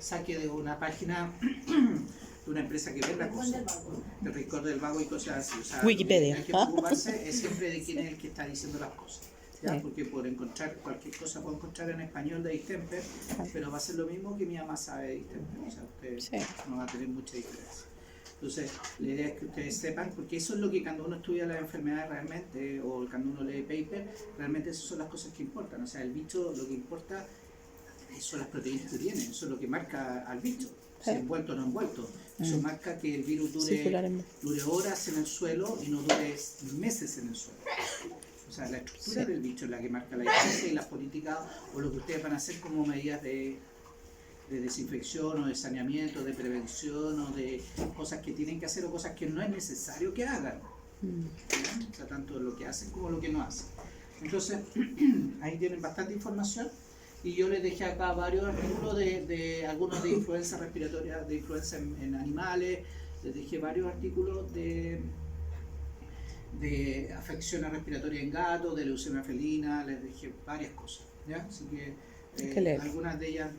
saque de una página de una empresa que venda cosas, del Rincón del Vago y cosas así. O sea, Wikipedia. Hay que preocuparse es siempre de quién es el que está diciendo las cosas. ¿Ya? Sí. Porque por encontrar cualquier cosa puedo encontrar en español de distemper, pero va a ser lo mismo que mi mamá sabe de distemper. O sea, usted no va a tener mucha diferencia. Entonces, la idea es que ustedes sepan, porque eso es lo que cuando uno estudia las enfermedades realmente, o cuando uno lee paper, realmente esas son las cosas que importan. O sea, el bicho, lo que importa son las proteínas que tiene, eso es lo que marca al bicho, si envuelto o no envuelto. Eso marca que el virus dure horas en el suelo y no dure meses en el suelo. O sea, la estructura del bicho es la que marca la diferencia, y las políticas o lo que ustedes van a hacer como medidas de desinfección o de saneamiento, de prevención o de cosas que tienen que hacer o cosas que no es necesario que hagan. O sea, tanto lo que hacen como lo que no hacen. Entonces, ahí tienen bastante información, y yo les dejé acá varios artículos de algunos de influenza respiratoria, de influenza en animales, les dejé varios artículos de afecciones respiratorias en gatos, de leucemia felina, les dejé varias cosas, ¿ya? Así que algunas de ellas,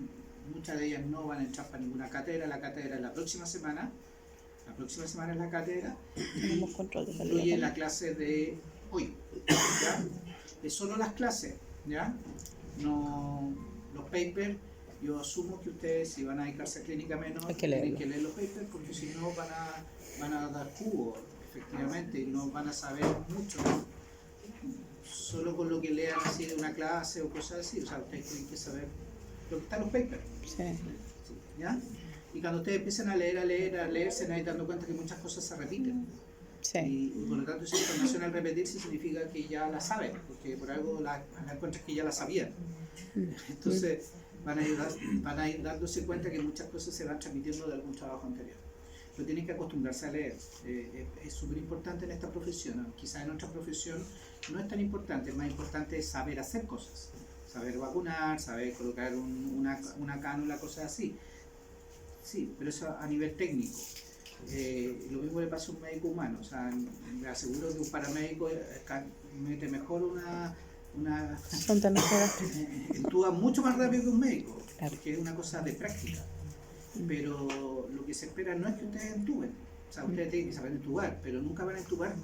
muchas de ellas no van a entrar para ninguna cátedra. La cátedra es la próxima semana. La próxima semana es la cátedra. Tenemos control de calidad. Incluye la clase de hoy, ¿ya? Es solo las clases, ¿ya? No los papers. Yo asumo que ustedes, si van a dedicarse a clínica menos, tienen que leer los papers, porque si no van a dar jugo, efectivamente, y no van a saber mucho, solo con lo que lean así de una clase o cosas así. O sea, ustedes tienen que saber lo que está en los papers. ¿Ya? Y cuando ustedes empiezan a leer, se van a ir dando cuenta que muchas cosas se repiten. Y por lo tanto, esa información al repetirse significa que ya la saben, porque por algo la encuentras que ya la sabían. Entonces, van a ir dándose cuenta que muchas cosas se van transmitiendo de algún trabajo anterior. Pero tienen que acostumbrarse a leer. Es súper importante en esta profesión. Quizás en otra profesión no es tan importante. Es más importante saber hacer cosas. Saber vacunar, saber colocar una cánula, cosas así. Sí, pero eso a nivel técnico. Lo mismo le pasa a un médico humano. O sea, le aseguro que un paramédico mete mejor una actúa mucho más rápido que un médico, porque es una cosa de práctica. Pero lo que se espera no es que ustedes entuben. O sea, ustedes tienen que saber entubar, pero nunca van a entubar.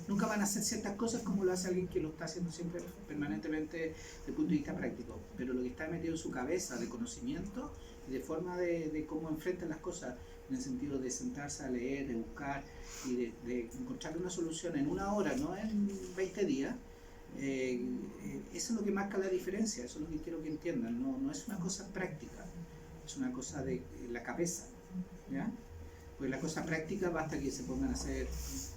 Nunca van a hacer ciertas cosas como lo hace alguien que lo está haciendo siempre permanentemente desde el punto de vista práctico. Pero lo que está metido en su cabeza de conocimiento y de forma de cómo enfrentan las cosas, en el sentido de sentarse a leer, de buscar y de encontrar una solución en una hora, no en 20 días, eso es lo que marca la diferencia. Eso es lo que quiero que entiendan. No es una cosa práctica, es una cosa de la cabeza, ¿ya? Pues la cosa práctica basta que se pongan a hacer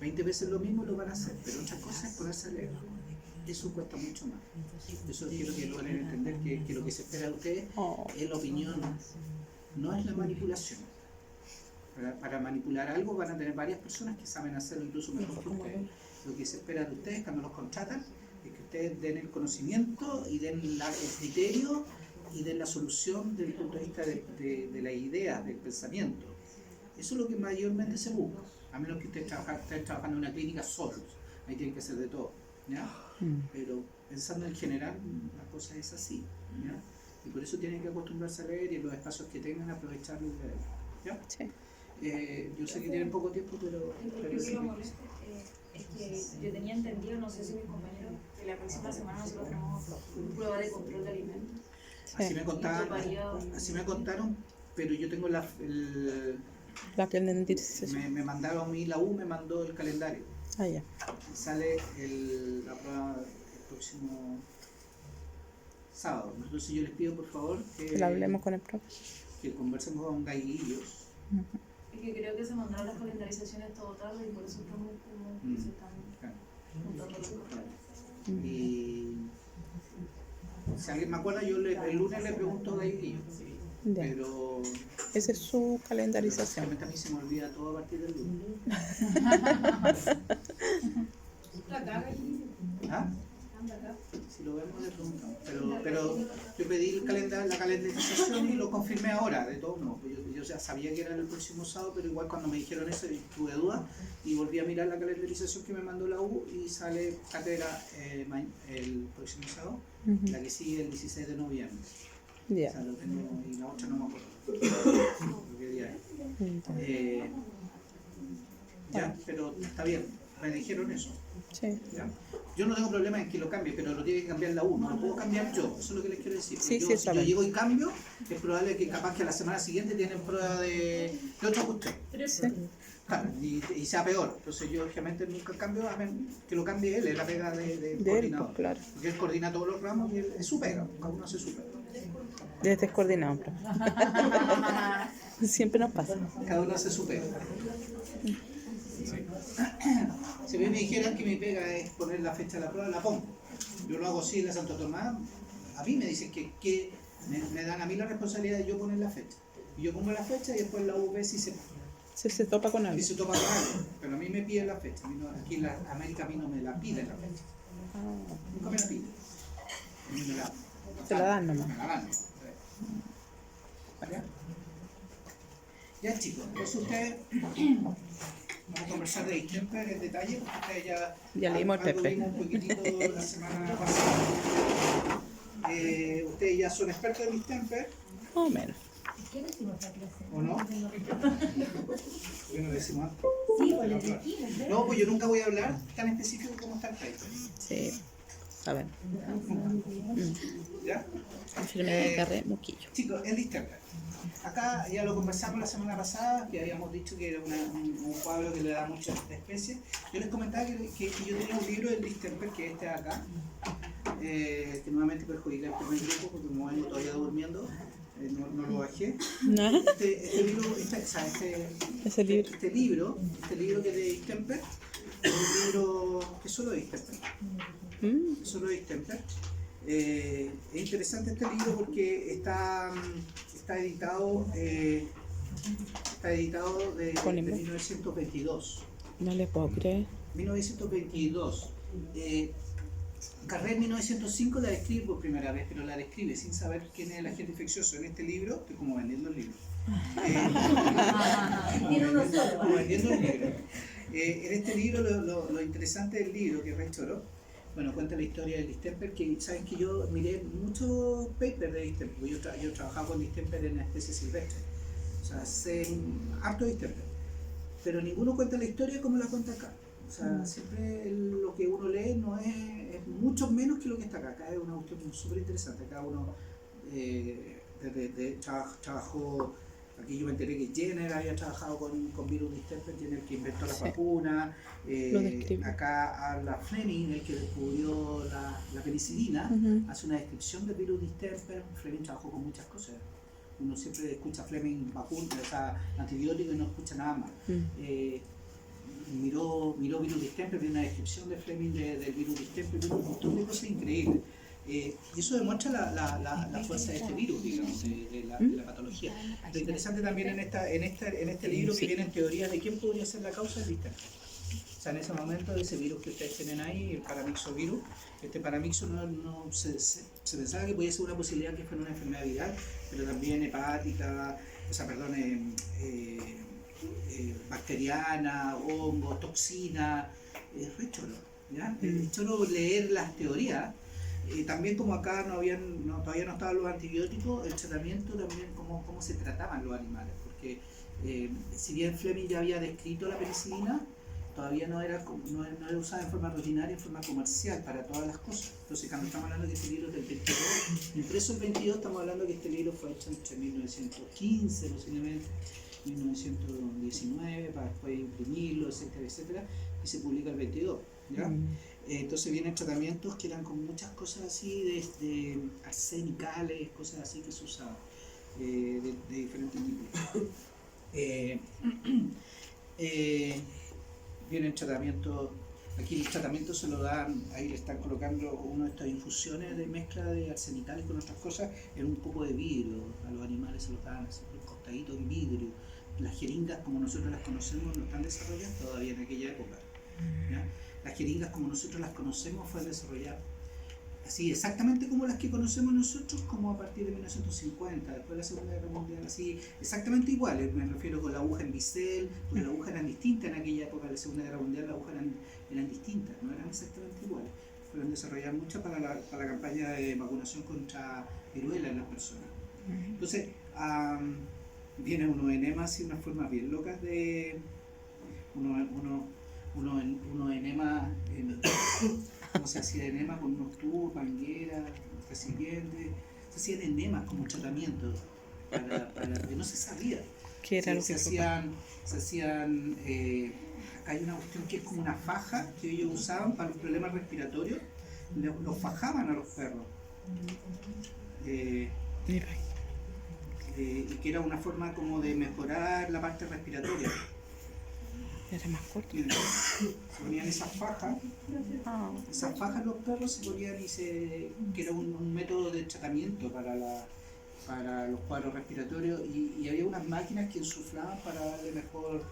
20 veces lo mismo, lo van a hacer, pero otra cosa es ponerse a leer. Eso cuesta mucho más. Eso quiero que logren entender, que lo que se espera de ustedes es la opinión, no es la manipulación. Para manipular algo van a tener varias personas que saben hacerlo incluso mejor que ustedes. Lo que se espera de ustedes cuando los contratan es que ustedes den el conocimiento y den el criterio y den la solución desde el punto de vista de la idea, del pensamiento. Eso es lo que mayormente se busca, a menos que ustedes estén trabajando en una clínica solos. Ahí tienen que hacer de todo, ¿ya? Pero pensando en general, la cosa es así, ¿ya? Y por eso tienen que acostumbrarse a leer, y en los espacios que tengan aprovecharlos de leer, ¿ya? Sí. Yo sé que tienen poco tiempo, pero es que yo tenía entendido, no sé si mis compañeros, que la próxima semana nosotros tenemos prueba de control de alimentos. Así me contaron, pero yo tengo la calendarización. Me mandaron a mí, la U me mandó el calendario. Ya. Sale la prueba el próximo sábado. Entonces yo les pido por favor que hablemos con el profe, que conversemos con Gaiguillos. Es que creo que se mandaron las calendarizaciones todo tarde, y por eso estamos como que se están juntando los correos. Y si alguien me acuerda, yo el lunes le pregunto a Gaiguillos. Pero esa es su calendarización. A mí se me olvida todo a partir del lunes. ¿Ah? Si lo vemos le preguntamos. Pero yo pedí la calendarización y lo confirmé ahora, de todos modos. Yo ya sabía que era el próximo sábado, pero igual cuando me dijeron eso tuve dudas y volví a mirar la calendarización que me mandó la U, y sale cátedra el próximo sábado, la que sigue el 16 de noviembre. O sea, lo tengo, y la otra no me acuerdo. Ya, pero está bien, me dijeron eso. Sí, ¿Ya? Yo no tengo problema en que lo cambie, pero lo tiene que cambiar la U, no lo puedo cambiar yo, eso es lo que les quiero decir. Sí, Yo, sí, si yo saben. llego y cambio, es probable que capaz que a la semana siguiente tienen prueba de otro que usted. sí. Claro, y sea peor. Entonces yo obviamente nunca cambio, a menos que lo cambie él, es la pega del De él, coordinador. pues claro. Porque él coordina todos los ramos y es su pega, cada uno hace su pega. Descoordinado, profe. Siempre nos pasa. Cada uno hace su pega. Si a mí me dijeran que mi pega es poner la fecha de la prueba, la pongo. Yo lo hago así en la Santo Tomás. A mí me dicen que me dan a mí la responsabilidad de yo poner la fecha. Y yo pongo la fecha y después la UV si Se topa con algo. si se topa con algo. Pero a mí me piden la fecha. A mí aquí en la América a mí no me la piden la fecha. Ah, Nunca me la piden. A mí me la se la dan nomás. Me la dan. ¿Ya? Ya chicos, entonces ustedes vamos a conversar de distemper en detalle, porque ustedes Ya leímos el algo Pepe. vimos un poquitito la semana pasada. Ustedes ya son expertos en distemper, Más o menos. ¿o no? Bueno, decimos antes. Sí, pues les dijimos, ¿ves? No, pues yo nunca voy a hablar tan específico como está el paper. Sí. Saben. ¿Ya? Prefiero me agarré moquillo. Chicos, el distemper. Acá ya lo conversamos la semana pasada, que habíamos dicho que era un cuadro que le da muchas especies. Yo les comentaba que yo tenía un libro del distemper, que es este de acá, que nuevamente perjudica el primer grupo porque como vengo todavía durmiendo, no lo bajé. ¿No? Este libro, Ese libro. este libro que es de distemper, es un libro que es solo de distemper. Solo de distemper. Es interesante este libro porque está editado de 1922. No le puedo creer. 1922. Carré en 1905 la describe por primera vez, pero la describe sin saber quién es el agente infeccioso. En este libro, estoy como vendiendo el libro. Tiene uno solo. Como vendiendo el libro. En este libro, lo interesante del libro, que es Rey Choro, bueno, cuenta la historia del distemper, que saben que yo miré muchos papers de distemper, porque yo he trabajado con distemper en especies silvestres, o sea, sé harto distemper, pero ninguno cuenta la historia como la cuenta acá. O sea, siempre lo que uno lee no es mucho menos que lo que está acá. Acá es una cuestión súper interesante. Acá uno trabajó, aquí yo me enteré que Jenner había trabajado con virus distemper, Jenner que inventó la vacuna. Lo describe. Acá habla Fleming, el que descubrió la penicilina, hace una descripción del virus distemper. Fleming trabajó con muchas cosas. Uno siempre escucha Fleming vacuna, o sea, antibiótico y no escucha nada más. Miró virus distemper, vi una descripción de Fleming del virus distemper, vi un montón de cosas increíbles. Y eso demuestra la fuerza de este virus, digamos, de la patología. Lo interesante también en este libro que vienen teorías de quién podría ser la causa del distemper. O sea, en ese momento de ese virus que ustedes tienen ahí, el paramyxovirus, este paramyxo se pensaba que podía ser una posibilidad que fuera una enfermedad viral, pero también hepática, bacteriana, hongo, toxina, es re choro, ¿ya? Es choro leer las teorías. También como acá todavía no estaban los antibióticos, el tratamiento también, cómo se trataban los animales, porque si bien Fleming ya había descrito la penicilina, todavía no era usada en forma rutinaria, en forma comercial para todas las cosas. Entonces cuando estamos hablando de que este libro es del 22, impreso el 22, estamos hablando de que este libro fue hecho entre 1915 posiblemente, 1919, para después imprimirlo, etcétera, etcétera, y se publica el 22, ¿ya? Entonces vienen tratamientos que eran con muchas cosas así, de arsenicales, cosas así que se usaban, de diferentes tipos. Vienen tratamientos, aquí el tratamiento se lo dan, ahí le están colocando una de estas infusiones de mezcla de arsenicales con otras cosas en un poco de vidrio, a los animales se los dan así, costaditos en vidrio. Las jeringas como nosotros las conocemos no están desarrolladas todavía en aquella época, ¿ya? Las jeringas como nosotros las conocemos fueron desarrolladas así exactamente como las que conocemos nosotros, como a partir de 1950, después de la Segunda Guerra Mundial, así exactamente iguales. Me refiero con la aguja en bisel, porque las agujas eran distintas en aquella época de la Segunda Guerra Mundial, las agujas eran distintas, no eran exactamente iguales. Fueron desarrolladas muchas para la campaña de vacunación contra viruela en las personas. Entonces, vienen unos enemas y unas formas bien locas de unos enemas, ¿cómo se hacía enema? Con unos tubos, mangueras, recipientes, se hacían enemas como tratamiento que no se sabía. ¿Qué era lo que Se hacían acá hay una cuestión que es como una faja que ellos usaban para los problemas respiratorios, los fajaban a los perros. Mira, Y que era una forma como de mejorar la parte respiratoria. era más corto. Se ponían esas fajas los perros se ponían que era un método de tratamiento para los cuadros respiratorios y había unas máquinas que insuflaban para darle mejor,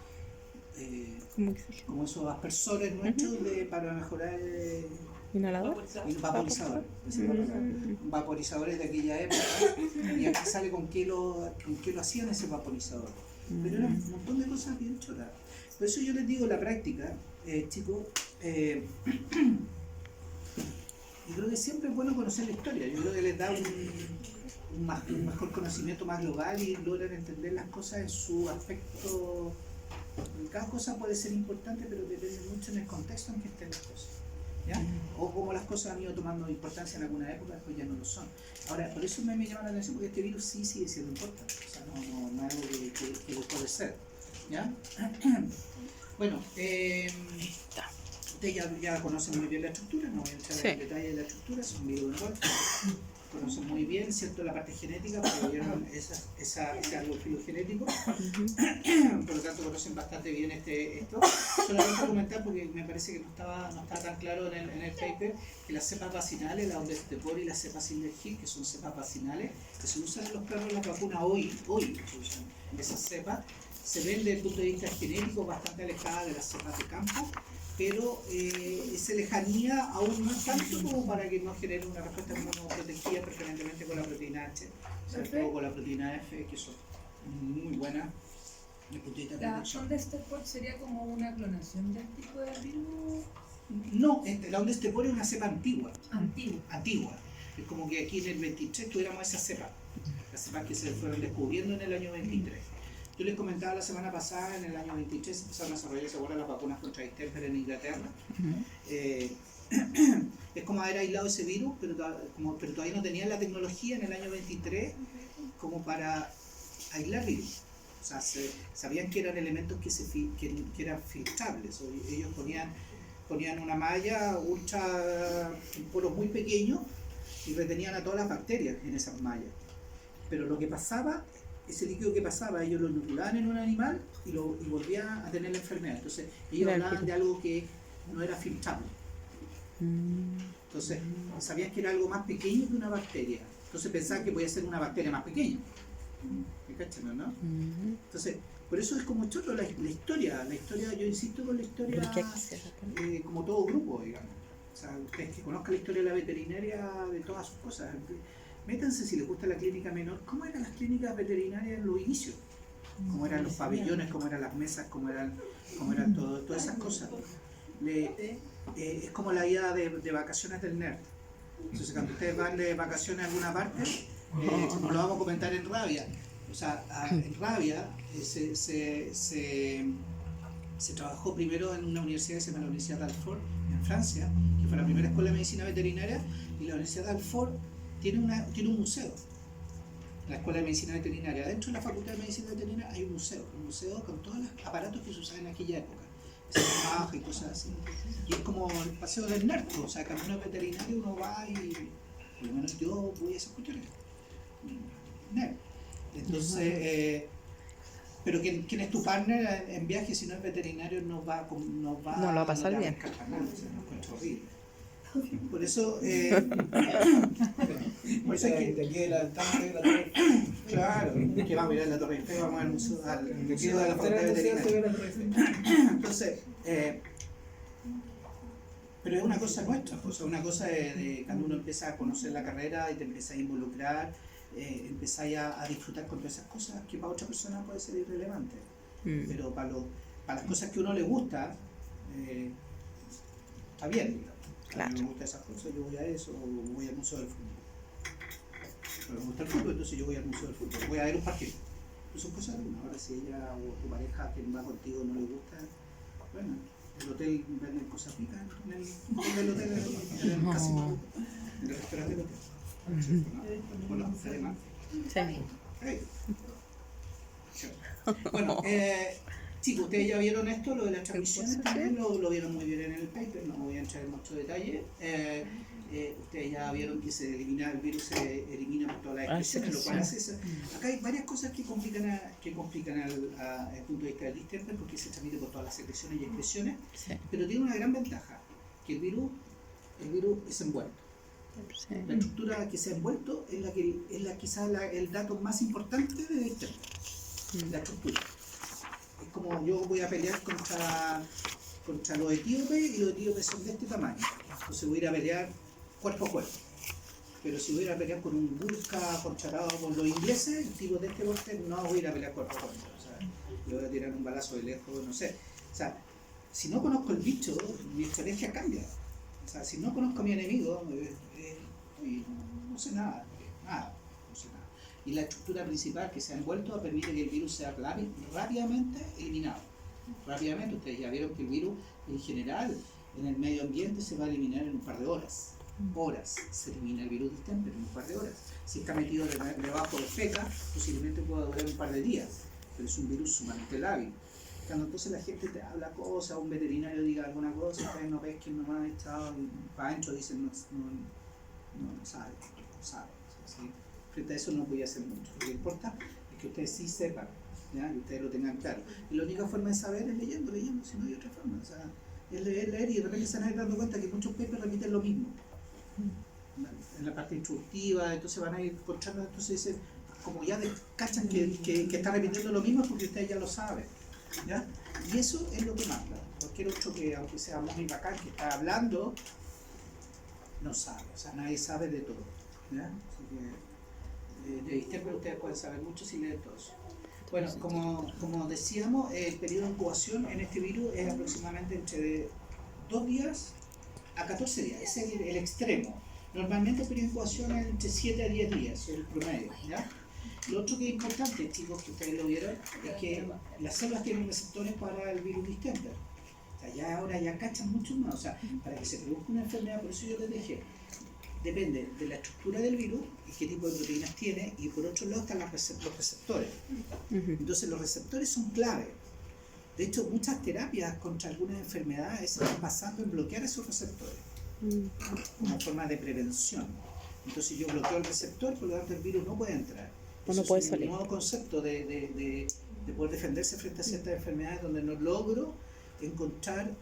como esos aspersores nuestros para mejorar ¿Inhalador? Vaporizadores de aquella época, y aquí sale con qué lo hacían ese vaporizador. Pero eran un montón de cosas bien choras. Por eso yo les digo, la práctica, chicos, yo creo que siempre es bueno conocer la historia. Yo creo que les da un mejor conocimiento más global y logran entender las cosas en su aspecto. Cada cosa puede ser importante, pero depende mucho en el contexto en que estén las cosas. ¿Ya? O como las cosas han ido tomando importancia en alguna época, después ya no lo son. Ahora, por eso me llama la atención, porque este virus sí sigue siendo importante. O sea, no es algo que dejó de ser. ¿Ya? Bueno, ustedes ya conocen muy bien la estructura, no voy a entrar en detalle de la estructura, es un virus de conocen muy bien, ¿cierto?, la parte genética, porque vieron ese árbol filogenético, por lo tanto conocen bastante bien esto. Solamente comentar, porque me parece que no estaba tan claro en el paper, que las cepas vacinales, la Ondestepor y la cepa Synergic, que son cepas vacinales, que se usan en los perros en la vacuna hoy se usan esas cepas, se ven desde el punto de vista genético bastante alejadas de las cepas de campo, pero esa lejanía aún no es tanto como para que no genere una respuesta inmunoprotegida, preferentemente con la proteína H, o con la proteína F, que son muy buenas. ¿La Ondestepor sería como una clonación del tipo de virus? No, la Ondestepor es una cepa antigua. Antigua. Es como que aquí en el 23 tuviéramos esa cepa, las cepas que se fueron descubriendo en el año 23. Yo les comentaba la semana pasada, en el año 23 se empezaron a desarrollar, ¿se acuerdan?, las vacunas contra distemper en Inglaterra. Es como haber aislado ese virus, pero todavía no tenían la tecnología en el año 23 como para aislar virus. O sea, sabían que eran elementos que eran filtrables. Ellos ponían una malla ultra, en poros muy pequeños, y retenían a todas las bacterias en esas mallas. Pero lo que pasaba, ese líquido que pasaba, ellos lo inoculaban en un animal y volvían a tener la enfermedad. Entonces, ellos hablaban de algo que no era filtrable. Entonces, sabían que era algo más pequeño que una bacteria. Entonces, pensaban que podía ser una bacteria más pequeña. ¿Me cachan, no? Entonces, por eso es como chorro la historia. La historia, yo insisto con la historia, como todo grupo, digamos. O sea, ustedes que conozcan la historia de la veterinaria, de todas sus cosas. Métanse, si les gusta la clínica menor, ¿cómo eran las clínicas veterinarias en los inicios? ¿Cómo eran los pabellones? ¿Cómo eran las mesas? ¿Cómo eran todas esas cosas? Es como la vida de vacaciones del nerd. Entonces, cuando ustedes van de vacaciones a alguna parte, como lo vamos a comentar en Rabia, o sea, en Rabia se trabajó primero en una universidad que se llama la Universidad d'Alfort, en Francia, que fue la primera escuela de medicina veterinaria, y la Universidad d'Alfort tiene un museo, la Escuela de Medicina Veterinaria. Dentro de la Facultad de Medicina Veterinaria hay un museo con todos los aparatos que se usaban en aquella época, baja y cosas así. Y es como el paseo del nerd, o sea, cuando uno es veterinario uno va y, por lo menos yo voy a esas cuestiones. Nerd. Entonces, pero ¿quién es tu partner en viaje si no es veterinario? No lo va a pasar bien. No encuentro horrible. Por eso, por eso es que de aquí de la Torre, claro, que vamos a ir a la Torre Eiffel, vamos al museo, al museo de la Facultad Veterinaria. Entonces, pero es una cosa nuestra, o sea, una cosa de cuando uno empieza a conocer la carrera y te empieza a involucrar, empezáis a disfrutar con todas esas cosas que para otra persona puede ser irrelevante, pero para las cosas que a uno le gusta, está bien, digamos. Claro. A mí me gustan esas cosas, yo voy a eso, o voy al museo del fútbol. Pero me gusta el fútbol, entonces yo voy al museo del fútbol, voy a ver un partido. Pues son cosas de uno. Ahora si ella o tu pareja que va contigo no le gusta, bueno, el hotel vende cosas ricas en el hotel, en el casino, en el restaurante del hotel. Bueno, además. Sí. Hey. Bueno, chicos, ustedes ya vieron esto, lo de las transmisiones también, lo vieron muy bien en el paper, no voy a entrar en mucho detalle. Ustedes ya vieron que se elimina el virus, se elimina por todas las expresiones, lo cual hace eso. Acá hay varias cosas que complican al punto de vista del distemper, porque se transmite por todas las secreciones y expresiones, Sí. pero tiene una gran ventaja, que el virus es envuelto. Sí. La estructura que se ha envuelto es quizás el dato más importante del distemper, la estructura. Es como yo voy a pelear contra los etíopes, y los etíopes son de este tamaño, entonces voy a ir a pelear cuerpo a cuerpo. Pero si voy a ir a pelear con un burka contratado por los ingleses, el tipo de este porte, no voy a ir a pelear cuerpo a cuerpo. O sea, le voy a tirar un balazo de lejos, no sé. O sea, si no conozco el bicho, mi estrategia cambia. O sea, si no conozco a mi enemigo, no sé nada, no sé nada. Y la estructura principal que se ha envuelto permite que el virus sea rápidamente eliminado. Rápidamente, ustedes ya vieron que el virus en general en el medio ambiente se va a eliminar en un par de horas. Se elimina el virus distemper en un par de horas. Si está metido debajo de feca, posiblemente pueda durar un par de días, pero es un virus sumamente lábil. Cuando entonces la gente te habla cosas, un veterinario diga alguna cosa, ustedes no pesquen nomás, echado para adentro dicen no sabe. ¿Sí? Frente a eso no voy a hacer mucho. Lo que importa es que ustedes sí sepan, ¿ya? Y ustedes lo tengan claro. Y la única forma de saber es leyendo, si no hay otra forma. O sea, es leer y de repente se van a ir dando cuenta que muchos papers repiten lo mismo. En la parte instructiva, entonces van a ir encontrando, entonces dicen, como ya cachan que está repitiendo lo mismo porque ustedes ya lo saben, ¿ya? Y eso es lo que manda. Cualquier otro que, aunque sea muy bacán, que está hablando, no sabe, o sea, nadie sabe de todo, ¿ya? Así que de distemper ustedes pueden saber mucho si leen todo eso. Bueno, como decíamos, el periodo de incubación en este virus es aproximadamente entre 2 días a 14 días, ese es el extremo. Normalmente el periodo de incubación es entre 7 a 10 días, es el promedio, ¿ya? Lo otro que es importante, chicos, que ustedes lo vieron, es que las células tienen receptores para el virus distemper. O sea, ya ahora ya cachan mucho más, o sea, para que se produzca una enfermedad, por eso yo les dije, depende de la estructura del virus y qué tipo de proteínas tiene, y por otro lado están los receptores. Entonces los receptores son clave. De hecho, muchas terapias contra algunas enfermedades se están basando en bloquear esos receptores como forma de prevención. Entonces yo bloqueo el receptor, por lo tanto el virus no puede entrar. No puede es salir. un nuevo concepto de poder defenderse frente a ciertas enfermedades donde no logro encontrar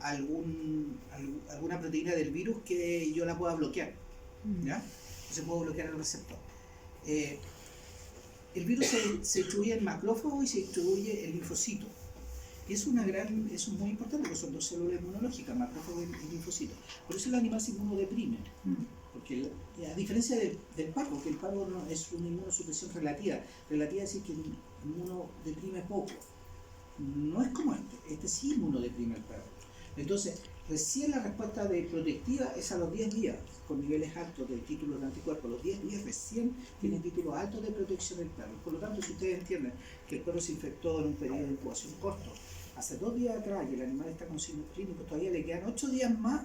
alguna proteína del virus que yo la pueda bloquear, ¿ya? Entonces puedo bloquear el receptor. El virus se distribuye en macrófago y se distribuye en linfocito. Y eso es muy importante porque son dos células inmunológicas, macrófago y linfocito. Por eso el animal se inmunodeprime. Porque a diferencia del pavo, que el pavo no, es una inmunosupresión relativa. Relativa es decir que el inmunodeprime poco. No es como este sí inmunodeprime al perro. Entonces, recién la respuesta protectiva es a los 10 días, con niveles altos de títulos de anticuerpos. Los 10 días recién tienen títulos altos de protección del perro. Por lo tanto, si ustedes entienden que el perro se infectó en un periodo de incubación corto, hace 2 días atrás y el animal está con signos clínicos, todavía le quedan 8 días más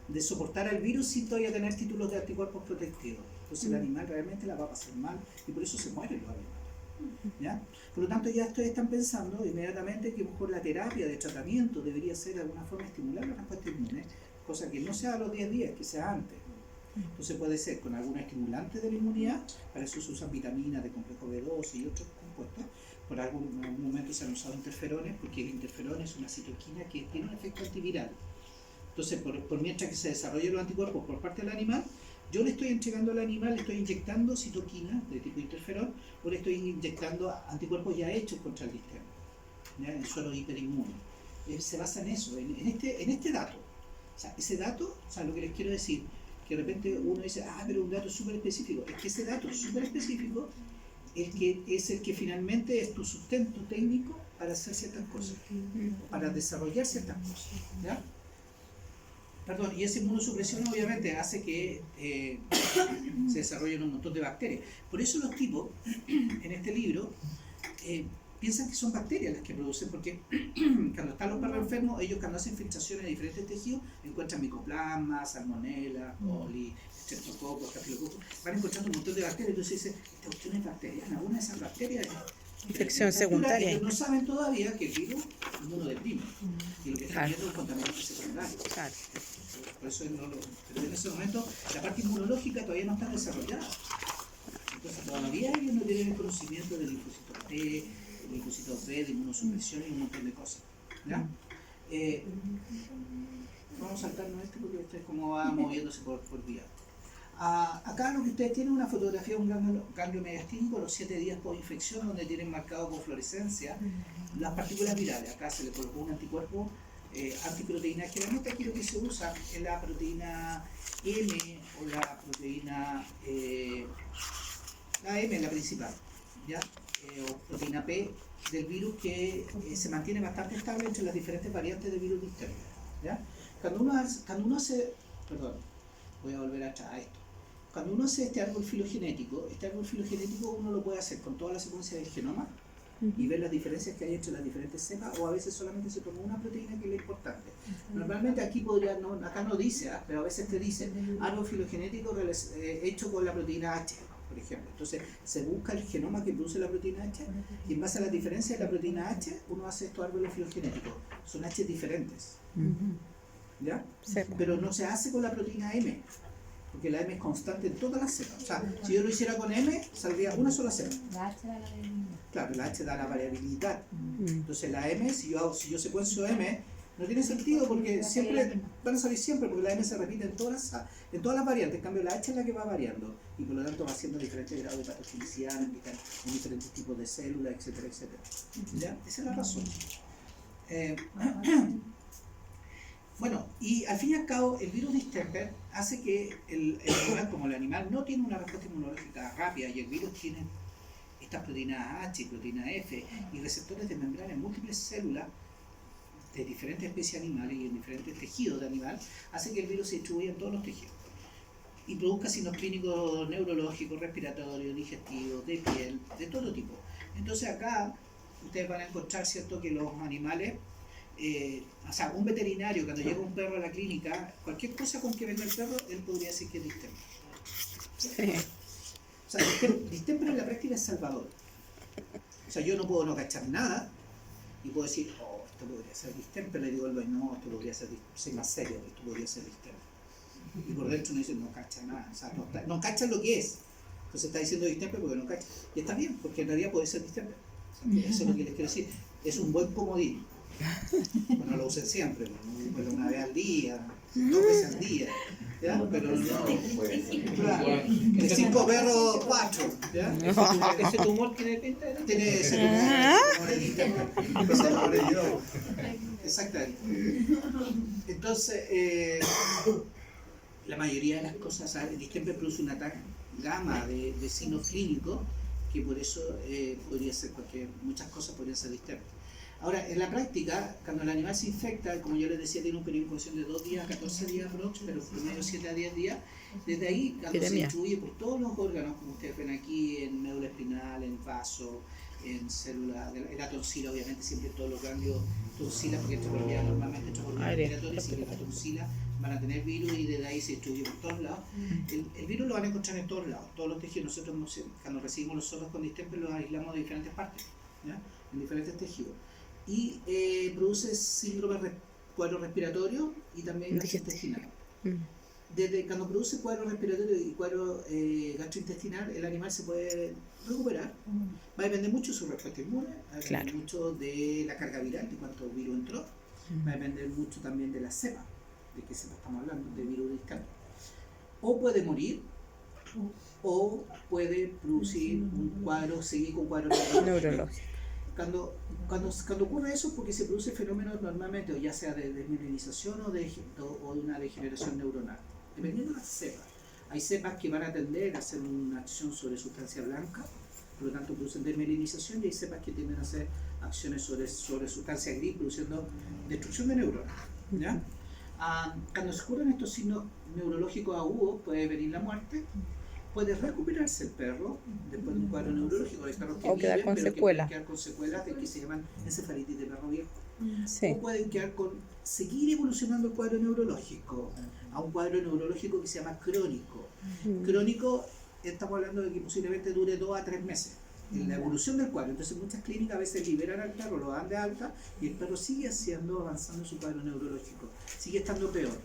de soportar al virus sin todavía tener títulos de anticuerpos protectivos. Entonces el animal realmente la va a pasar mal y por eso se mueren los animales, ¿ya? Por lo tanto, ya ustedes están pensando inmediatamente que mejor la terapia de tratamiento debería ser de alguna forma estimular la respuesta inmune, cosa que no sea a los 10 días, que sea antes. Entonces puede ser con algún estimulante de la inmunidad, para eso se usan vitaminas de complejo B12 y otros compuestos. Por algún momento se han usado interferones, porque el interferón es una citoquina que tiene un efecto antiviral. Entonces, por mientras que se desarrollen los anticuerpos por parte del animal, yo le estoy entregando al animal, le estoy inyectando citoquinas de tipo interferón, o le estoy inyectando anticuerpos ya hechos contra el distemper, ¿ya? En suelo hiperinmune. Se basa en eso, en este dato. O sea, ese dato, o sea, lo que les quiero decir, que de repente uno dice, pero un dato súper específico. Es que ese dato súper específico es el que finalmente es tu sustento técnico para hacer ciertas cosas, para desarrollar ciertas cosas, ¿ya? Perdón, y esa inmunosupresión obviamente hace que se desarrollen un montón de bacterias. Por eso los tipos, en este libro, piensan que son bacterias las que producen, porque cuando están los perros enfermos, ellos cuando hacen filtraciones de diferentes tejidos, encuentran micoplasma, salmonella, coli, streptococcus, staphylococcus, van encontrando un montón de bacterias. Entonces dicen, esta cuestión es bacteriana, una de esas bacterias Infección secundaria. Ellos no saben todavía que el virus inmunodeprime, y lo que están viendo es un contaminante secundario. Claro. Por eso pero en ese momento la parte inmunológica todavía no está desarrollada. Entonces todavía ellos no tienen el conocimiento del linfocito T, el linfocito B, de inmunosupresión y un montón de cosas. ¿Ya? Vamos a saltarnos porque este es como va moviéndose por vía. Acá lo que ustedes tienen es una fotografía de un ganglio mediastínico a los 7 días post infección, donde tienen marcado con fluorescencia las partículas virales. Acá se le colocó un anticuerpo antiproteína. Generalmente aquí lo que se usa es la proteína M o la proteína la M, la principal, ¿ya? O proteína P del virus, que se mantiene bastante estable entre las diferentes variantes de virus distintas, ¿ya? Cuando uno hace, perdón, voy a volver atrás a esto. Cuando uno hace este árbol filogenético uno lo puede hacer con toda la secuencia del genoma y ver las diferencias que hay entre las diferentes cepas, o a veces solamente se toma una proteína, que es lo importante. Normalmente aquí acá no dice, pero a veces te dice árbol filogenético hecho con la proteína H, por ejemplo. Entonces se busca el genoma que produce la proteína H, y en base a las diferencias de la proteína H uno hace estos árboles filogenéticos. Son H diferentes, ¿ya? Sí. Pero no se hace con la proteína M, porque la M es constante en todas las cepas. O sea, si yo lo hiciera con M, saldría una sola cepa. La H da la variabilidad. Claro, la H da la variabilidad. Entonces la M, si yo secuencio M, no tiene sentido, porque siempre van a salir siempre, porque la M se repite en todas las variantes. En cambio la H es la que va variando, y por lo tanto va haciendo diferentes grados de patogenicidad, en diferentes tipos de células, etcétera, etcétera. ¿Ya? Esa es la razón. Bueno, y al fin y al cabo, el virus distemper hace que el animal, como el animal no tiene una respuesta inmunológica rápida, y el virus tiene estas proteínas H y proteína F y receptores de membrana en múltiples células de diferentes especies animales y en diferentes tejidos de animal, hace que el virus se distribuya en todos los tejidos y produzca signos clínicos neurológicos, respiratorios, digestivos, de piel, de todo tipo. Entonces acá ustedes van a encontrar, ¿cierto?, que los animales, o sea, un veterinario, cuando llega un perro a la clínica, cualquier cosa con que venga el perro, él podría decir que es distemper. Sí. O sea, distemper en la práctica es salvador. O sea, yo no puedo no cachar nada y puedo decir, oh, esto podría ser distemper. Le digo al dueño, no, esto podría ser, soy más serio, esto podría ser distemper. Y por dentro uno dice, no cacha nada, o sea, no cacha lo que es. Entonces está diciendo distemper porque no cacha. Y está bien, porque en realidad puede ser distemper. O sea, eso es lo que les quiero decir. Es un buen comodín. Bueno, lo usen siempre, pero una vez al día, 2 veces al día, ¿ya? Pero no, claro, de 5 perros, 4, ¿ya? Ese tumor tiene pinta de... Tiene ese tumor. Exactamente. Entonces, la mayoría de las cosas, el distemper produce una gama de signos clínicos, que por eso podría ser, porque muchas cosas podrían ser distemper. Ahora, en la práctica, cuando el animal se infecta, como yo les decía, tiene un periodo de incubación de 2 días a 14 días aprox, pero promedio 7 a 10 días. Desde ahí, cuando se distribuye por todos los órganos, como ustedes ven aquí, en médula espinal, en vaso, en célula, en la tonsila, obviamente, siempre todos los ganglios tonsila, porque esto permea normalmente entre órganos respiratorios, siempre la tonsila van a tener virus, y desde ahí se distribuye por todos lados. El virus lo van a encontrar en todos lados, todos los tejidos. Nosotros, cuando recibimos los zorros con distemper, los aislamos de diferentes partes, ¿ya? En diferentes tejidos. Y produce síndrome cuadro respiratorio y también gastrointestinal. Desde cuando produce cuadro respiratorio y cuadro gastrointestinal, el animal se puede recuperar. Va a depender mucho de su respuesta inmune, va a depender mucho de la carga viral, de cuánto virus entró, va a depender mucho también de la cepa, de qué cepa estamos hablando, de virus distinto. O puede morir, o puede producir un cuadro, seguir con cuadro neurológico. Cuando ocurre eso, porque se produce fenómenos normalmente, o ya sea de desmineralización o de una degeneración neuronal, dependiendo de las cepas. Hay cepas que van a tender a hacer una acción sobre sustancia blanca, por lo tanto producen desmineralización, y hay cepas que tienden a hacer acciones sobre sustancia gris, produciendo destrucción de neuronas, ¿ya? Cuando se ocurren estos signos neurológicos agudos, puede venir la muerte, puede recuperarse el perro después de un cuadro neurológico. Hay perros que O quedar con pero secuelas. que pueden quedar con secuelas de que se llaman encefalitis de perro viejo. Sí. O pueden quedar con seguir evolucionando el cuadro neurológico a un cuadro neurológico que se llama crónico. Crónico, estamos hablando de que posiblemente dure 2 a 3 meses en la evolución del cuadro. Entonces muchas clínicas a veces liberan al perro, lo dan de alta y el perro sigue avanzando en su cuadro neurológico, sigue estando peor,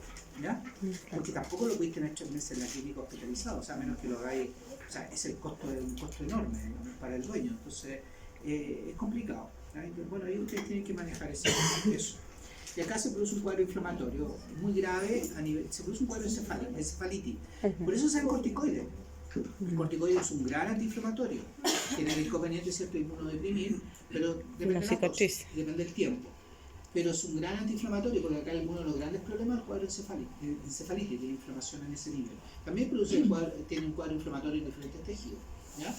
¿ya? Porque tampoco lo podéis tener 3 meses en la clínica hospitalizado, o sea, a menos que lo hagáis, o sea, es un costo enorme para el dueño, entonces es complicado, ¿ya? Bueno, ahí ustedes tienen que manejar eso. Y acá se produce un cuadro inflamatorio muy grave, se produce un cuadro encefalitis. Por eso se dan corticoides. El corticoide es un gran antiinflamatorio. Tiene el inconveniente, ¿cierto?, de inmunodeprimir, pero depende de la dosis, depende del tiempo. Pero es un gran antiinflamatorio, porque acá uno de los grandes problemas es el cuadro encefalitis, tiene inflamación en ese nivel. También tiene un cuadro inflamatorio en diferentes tejidos, ¿ya?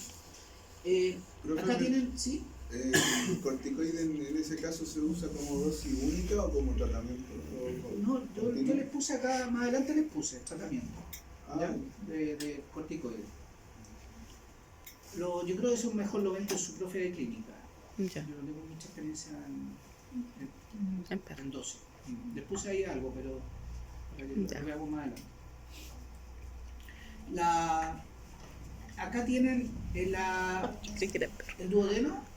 Acá tienen, ¿sí? ¿El corticoide en ese caso se usa como dosis única o como tratamiento? No, yo les puse acá, más adelante les puse tratamiento, ¿ya? De corticoide. Yo creo que eso mejor lo ven con su profe de clínica. Ya. Yo no tengo mucha experiencia en dosis. Les puse ahí algo, pero lo veamos más adelante. Acá tienen el duodeno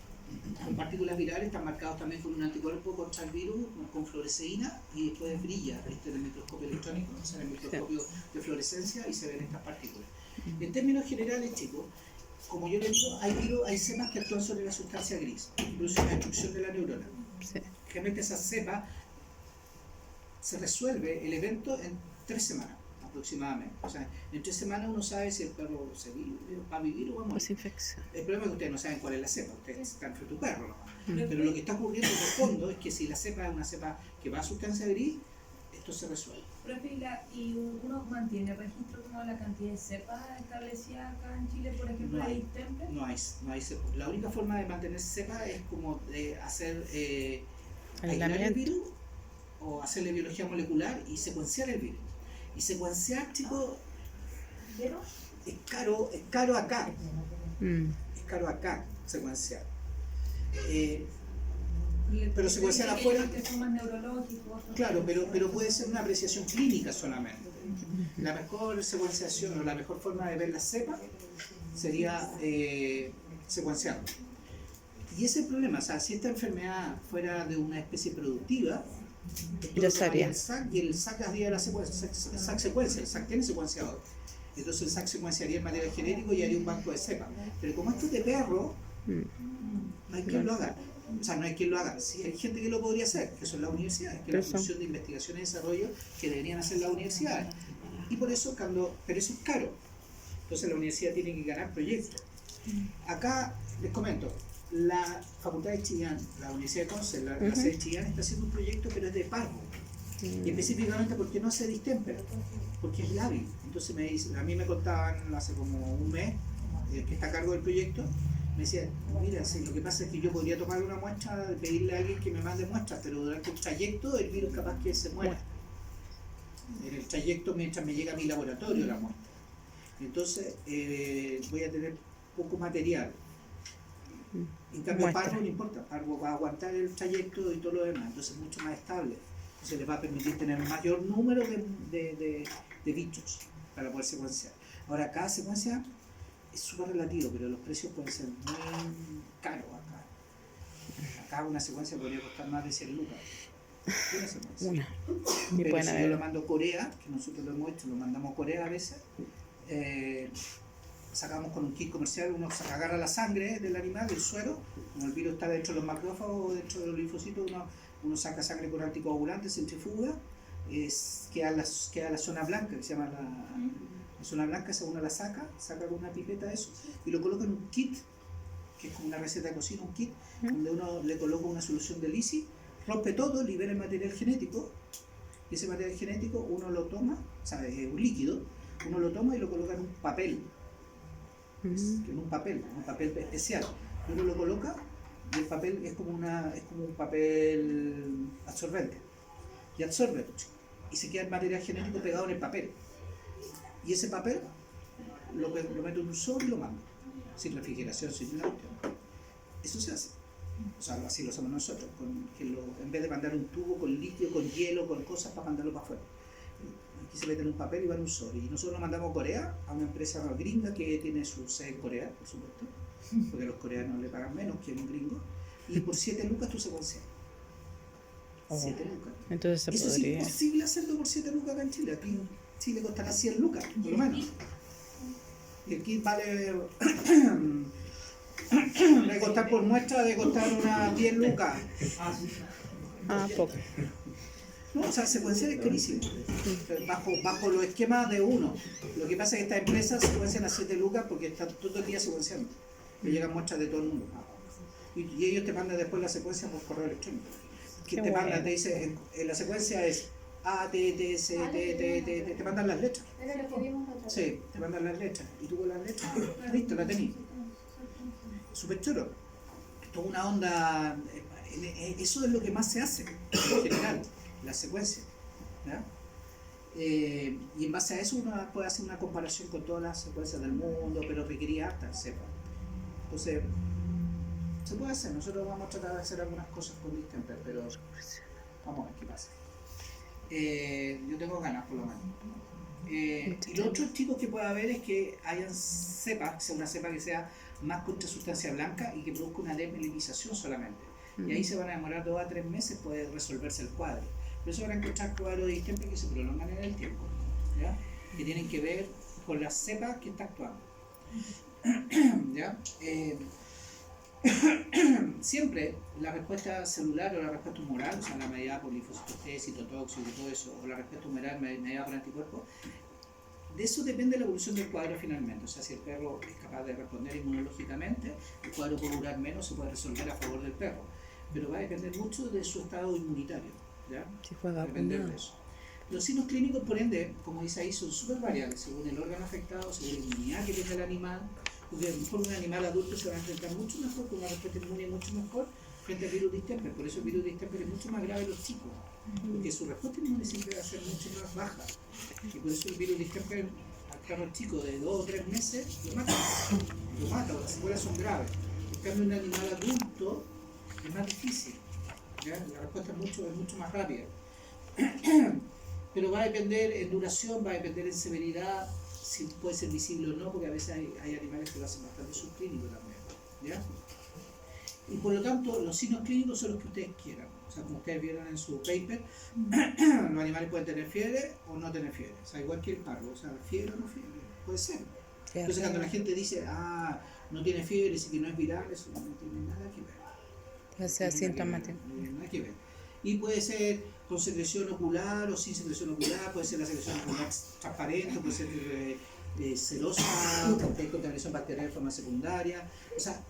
con partículas virales, están marcados también con un anticuerpo contra el virus, con fluoresceína, y después brilla en el microscopio electrónico, en el microscopio de fluorescencia, y se ven estas partículas. En términos generales, chicos, como yo les digo, hay cepas que actúan sobre la sustancia gris, que producen una destrucción de la neurona. Sí. Realmente esa cepa se resuelve el evento en 3 semanas aproximadamente. O sea, en 3 semanas uno sabe si el perro va a vivir o va a morir. Pues infección. El problema es que ustedes no saben cuál es la cepa, ustedes están frente a tu perro, ¿no? Pero lo que está ocurriendo en el fondo es que si la cepa es una cepa que va a sustancia gris, esto se resuelve. Profe, ¿y uno mantiene registro como la cantidad de cepas establecidas acá en Chile, por ejemplo, de distemper? No hay cepa. La única forma de mantener cepa es como de hacer aislar el virus o hacerle biología molecular y secuenciar el virus. Y secuenciar, chicos, es caro acá. Es caro acá secuenciar. Pero secuenciar afuera. Que son más neurológicos. Claro, pero puede ser una apreciación clínica solamente. La mejor secuenciación o la mejor forma de ver la cepa sería secuenciarlo. Y ese es el problema, o sea, si esta enfermedad fuera de una especie productiva, ya sabía. El SAC y el SAC haría la secuencia, el SAC tiene secuenciador. Entonces el SAC secuenciaría el material genético y haría un banco de cepa. Pero como esto es de perro, no hay quien lo haga. O sea, no hay quien lo haga. Sí, hay gente que lo podría hacer, que son las universidades, que es la función de investigación y desarrollo que deberían hacer las universidades. Y por eso, pero eso es caro. Entonces la universidad tiene que ganar proyectos. Acá les comento, la Facultad de Chillán, la Universidad de Conce, la sede de Chillán está haciendo un proyecto, pero es de parvo. Y específicamente porque no hace distemper, porque es lábil. Entonces a mí me contaban hace como un mes, el que está a cargo del proyecto, me decía, mira, sí, lo que pasa es que yo podría tomar una muestra, pedirle a alguien que me mande muestras, pero durante el trayecto el virus capaz que se muera. En el trayecto mientras me llega a mi laboratorio la muestra. Entonces voy a tener poco material. En cambio, Parvo no importa, Parvo va a aguantar el trayecto y todo lo demás, entonces es mucho más estable. Entonces les va a permitir tener mayor número de bichos para poder secuenciar. Ahora, cada secuencia es súper relativo, pero los precios pueden ser muy caros acá. Acá una secuencia podría costar más de 100 lucas. Una secuencia. Pero si yo lo mando a Corea, que nosotros lo hemos hecho, lo mandamos a Corea a veces, sacamos con un kit comercial, uno agarra la sangre del animal, el suero, como el virus está dentro de los macrófagos o dentro de los linfocitos, uno saca sangre con anticoagulante, centrifuga, queda la zona blanca, que se llama la zona blanca, uno la saca con una pipeta eso, y lo coloca en un kit, que es como una receta de cocina, un kit, donde uno le coloca una solución de lisi, rompe todo, libera el material genético, y ese material genético uno lo toma, o sea, es un líquido, uno lo toma y lo coloca en un papel, en un papel especial. Uno lo coloca y el papel es como un papel absorbente y absorbe. y se queda el material genético pegado en el papel. Y ese papel lo meto en un sobre y lo mando, sin refrigeración, sin nada. Eso se hace. O sea, así lo hacemos nosotros, en vez de mandar un tubo con líquido, con hielo, con cosas para mandarlo para afuera. Aquí se mete en un papel y va en un sobre. Y nosotros lo mandamos a Corea, a una empresa gringa que tiene su sede en Corea, por supuesto, porque a los coreanos le pagan menos que a un gringo. Y por 7 lucas tú secuencias. 7 lucas. Entonces se Eso podría. es imposible hacerlo por 7 lucas acá en Chile. Aquí en Chile costará 100 lucas, por lo menos. Y el kit vale. De costar por muestra, de costar unas 10 lucas. Ah, poco. No, o sea, secuenciar es carísimo. Bajo los esquemas de uno. Lo que pasa es que estas empresas secuencian a 7 lucas porque están todo el día secuenciando. Le llegan muestras de todo el mundo. Y ellos te mandan después la secuencia por correo electrónico. Que Qué te mandan, bueno. te dice, en la secuencia es A, T, T, C, T, T, T, T, te mandan las letras. Era lo que vimos la otra vez. Sí, te mandan las letras. Y tú con las letras, listo, la tenés. Súper choro. Esto es una onda. Eso es lo que más se hace en general, la secuencia. ¿Ya? Y en base a eso uno puede hacer una comparación con todas las secuencias del mundo, pero requería harta cepa. Entonces, se puede hacer. Nosotros vamos a tratar de hacer algunas cosas con distemper, pero vamos a ver qué pasa. Yo tengo ganas, por lo menos. Y lo otro tipo que puede haber es que hayan cepas, sea una cepa que sea más contra sustancia blanca y que produzca una desmelinización solamente. Y ahí se van a demorar 2 a 3 meses poder resolverse el cuadro. Por eso van a encontrar cuadros de distemper que se prolongan en el tiempo, ¿ya? Que tienen que ver con la cepa que está actuando. ¿Ya? Siempre la respuesta celular o la respuesta humoral, o sea, la mediada por linfocitos T, citotóxico y todo eso, o la respuesta humoral mediada por anticuerpos, de eso depende la evolución del cuadro finalmente. O sea, si el perro es capaz de responder inmunológicamente, el cuadro puede durar menos, se puede resolver a favor del perro. Pero va a depender mucho de su estado inmunitario. ¿Ya? Si juega Va a depender con de eso. Los signos clínicos, por ende, como dice ahí, son súper variables según el órgano afectado, según la inmunidad que tenga el animal. Porque a lo mejor un animal adulto se va a enfrentar mucho mejor, con una respuesta inmune mucho mejor frente al virus distemper. Por eso el virus distemper es mucho más grave en los chicos, porque su respuesta inmune siempre va a ser mucho más baja. Y por eso el virus distemper al perro chico de 2 o 3 meses lo mata, o las secuelas son graves. En cambio, un animal adulto es más difícil, ¿ya? La respuesta es mucho más rápida. Pero va a depender en duración, va a depender en severidad, si puede ser visible o no, porque a veces hay animales que lo hacen bastante subclínico también, ¿ya? Y por lo tanto, los signos clínicos son los que ustedes quieran. O sea, como ustedes vieron en su paper, los animales pueden tener fiebre o no tener fiebre. O sea, igual que el parvo, o sea, fiebre o no fiebre, puede ser. Entonces, cuando la gente dice, no tiene fiebre, dice que no es viral, eso no tiene nada que ver. Ya sea sintomático. Nada que ver. Y puede ser con secreción ocular o sin secreción ocular, puede ser la secreción ocular transparente, puede ser celosa, hay contaminación bacteriana de forma secundaria. O sea,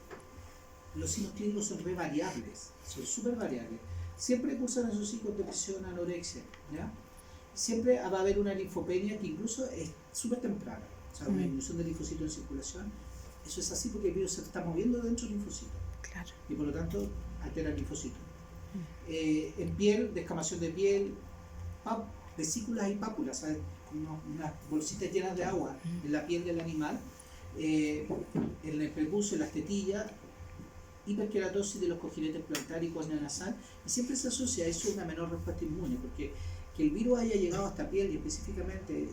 los signos clínicos son re variables, son súper variables. Siempre cursan esos hijos depresión, anorexia, ¿ya? Siempre va a haber una linfopenia que incluso es súper temprana, o sea, una disminución de linfocitos en circulación. Eso es así porque el virus se está moviendo dentro del linfocito. Claro. Y por lo tanto altera el linfocito. En piel, descamación de piel, vesículas y pápulas, ¿sabes? Unas bolsitas llenas de agua en la piel del animal, en el prepucio, en las tetillas, hiperkeratosis de los cojinetes plantar y córnea nasal, y siempre se asocia a eso una menor respuesta inmune, porque que el virus haya llegado hasta piel y específicamente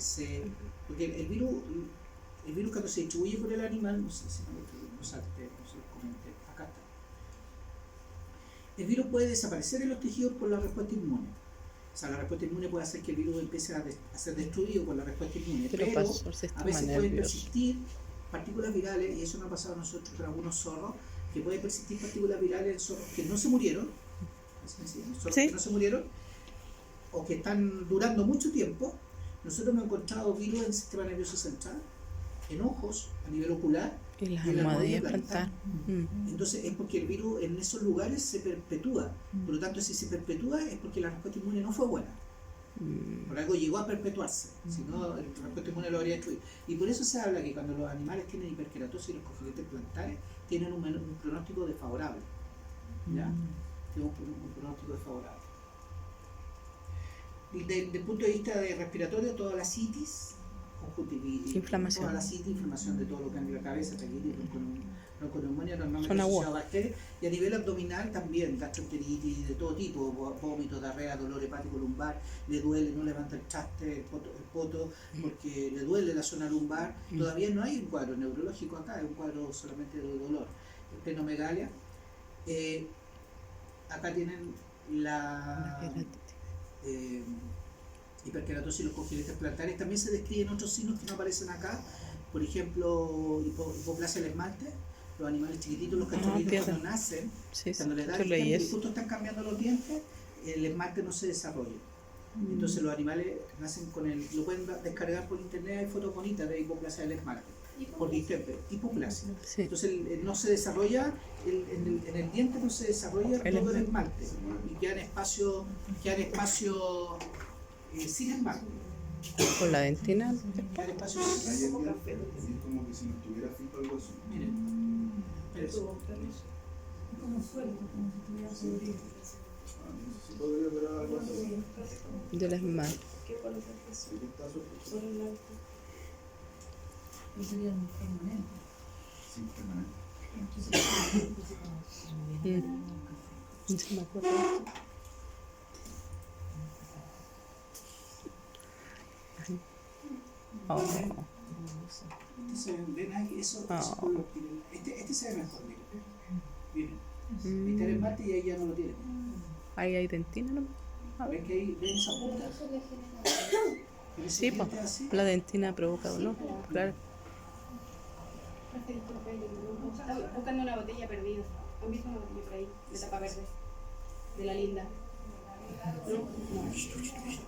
porque el virus cuando se distribuye por el animal, no sé si no salte, no se lo comenté, acá está. El virus puede desaparecer en los tejidos por la respuesta inmune. O sea, la respuesta inmune puede hacer que el virus empiece a ser destruido por la respuesta inmune, pero a veces pueden persistir partículas virales, y eso nos ha pasado a nosotros con algunos zorros, que pueden persistir partículas virales en zorros que no se murieron, zorros que no se murieron, o que están durando mucho tiempo. Nosotros hemos encontrado virus en el sistema nervioso central, en ojos, a nivel ocular, Y las y en la almohadillas almohadilla plantar. plantar. Entonces es porque el virus en esos lugares se perpetúa. Por lo tanto, si se perpetúa es porque la respuesta inmune no fue buena. Por algo llegó a perpetuarse, si no, la respuesta inmune lo habría destruido. Y por eso se habla que cuando los animales tienen hiperkeratosis y los cojinetes plantares, tienen un pronóstico desfavorable. ¿Ya? Tienen un pronóstico desfavorable. Desde el punto de vista de respiratorio, todas las itis, conjuntivitis, Inflamación. todas las itis, inflamación de todo lo que hay en la cabeza, taquitis, bronconeumonía, normalmente Son agudas. asociado a bacterias, y a nivel abdominal también, gastroenteritis de todo tipo, vómito, diarrea, dolor hepático lumbar, le duele, no levanta el traste, el poto, porque le duele la zona lumbar. Todavía no hay un cuadro neurológico acá, es un cuadro solamente de dolor. Esplenomegalia. Acá tienen la hiperkeratosis y los congénitos plantares. También se describen otros signos que no aparecen acá, por ejemplo, hipoplasia del esmalte. Los animales chiquititos, los cachorritos piedra. cuando nacen, Sí, sí, cuando les da yo el leí tiempo y eso. justo están cambiando los dientes, el esmalte no se desarrolla. Entonces los animales nacen con el, lo pueden descargar por internet, hay fotos bonitas de hipoplasia del esmalte, por distemper, hipoplasia. Sí. Entonces no se desarrolla, en el diente no se desarrolla El todo el esmalte y quedan espacios sin esmalte. Con la dentina. Quedan espacios Ahí el diente, es como que si no estuviera frito algo así. miren, espérense. Es como suelto, como si estuviera podrido. Si podría operar algo así. De las manos. Sí, que está suelto. Eso sería un permanente. Sí, permanente. Sí, me acuerdo. Oh. Entonces, ven ahí, eso Ah. por lo que- este se ve mejor, miren. Este era el esmalte y ahí ya no lo tiene. Ahí hay dentina, ¿no? A ver. ¿Ven que ahí, ven esa punta? ¿Ven ese Sí, pues, diente así? la dentina provoca dolor, claro. Estaba buscando una botella perdida. ¿Han visto una botella por ahí? De tapa verde. De la linda. ¿No? No.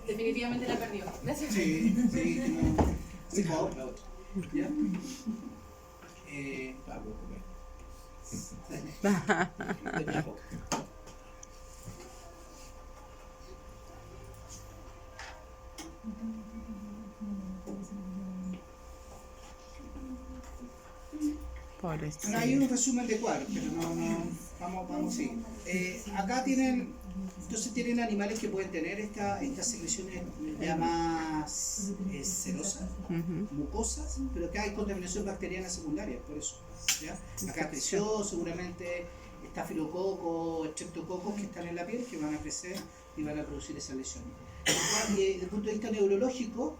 Definitivamente la perdió. Gracias. Sí, sí, como... Sí, como la otra. ¿Ya? Pobrecito. Bueno, hay un resumen de cuadros, pero vamos a seguir. Acá tienen, entonces tienen animales que pueden tener estas secreciones ya más serosas, Ujú. mucosas, pero que hay contaminación bacteriana secundaria, por eso. ¿Ya? Acá creció seguramente estafilococo, estreptococos que están en la piel que van a crecer y van a producir esas lesiones. Y desde el punto de vista neurológico,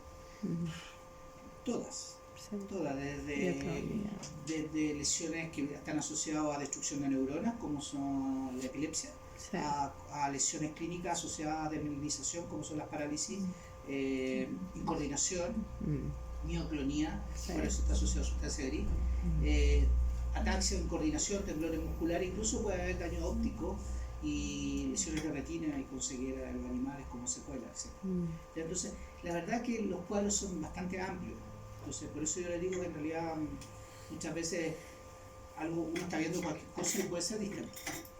todas, Sí. desde lesiones que están asociadas a destrucción de neuronas, como son la epilepsia, Sí. a lesiones clínicas asociadas a desmielinización, como son las parálisis, incoordinación, mioclonía, Sí. por eso está asociado a sustancia de gris, ataxia, incoordinación, temblores musculares, incluso puede haber daño óptico y lesiones de retina y con ceguera en los animales como secuelas, etc. Ya, entonces, la verdad que los cuadros son bastante amplios. Entonces, por eso yo le digo que en realidad muchas veces uno está viendo cualquier cosa y puede ser distinto.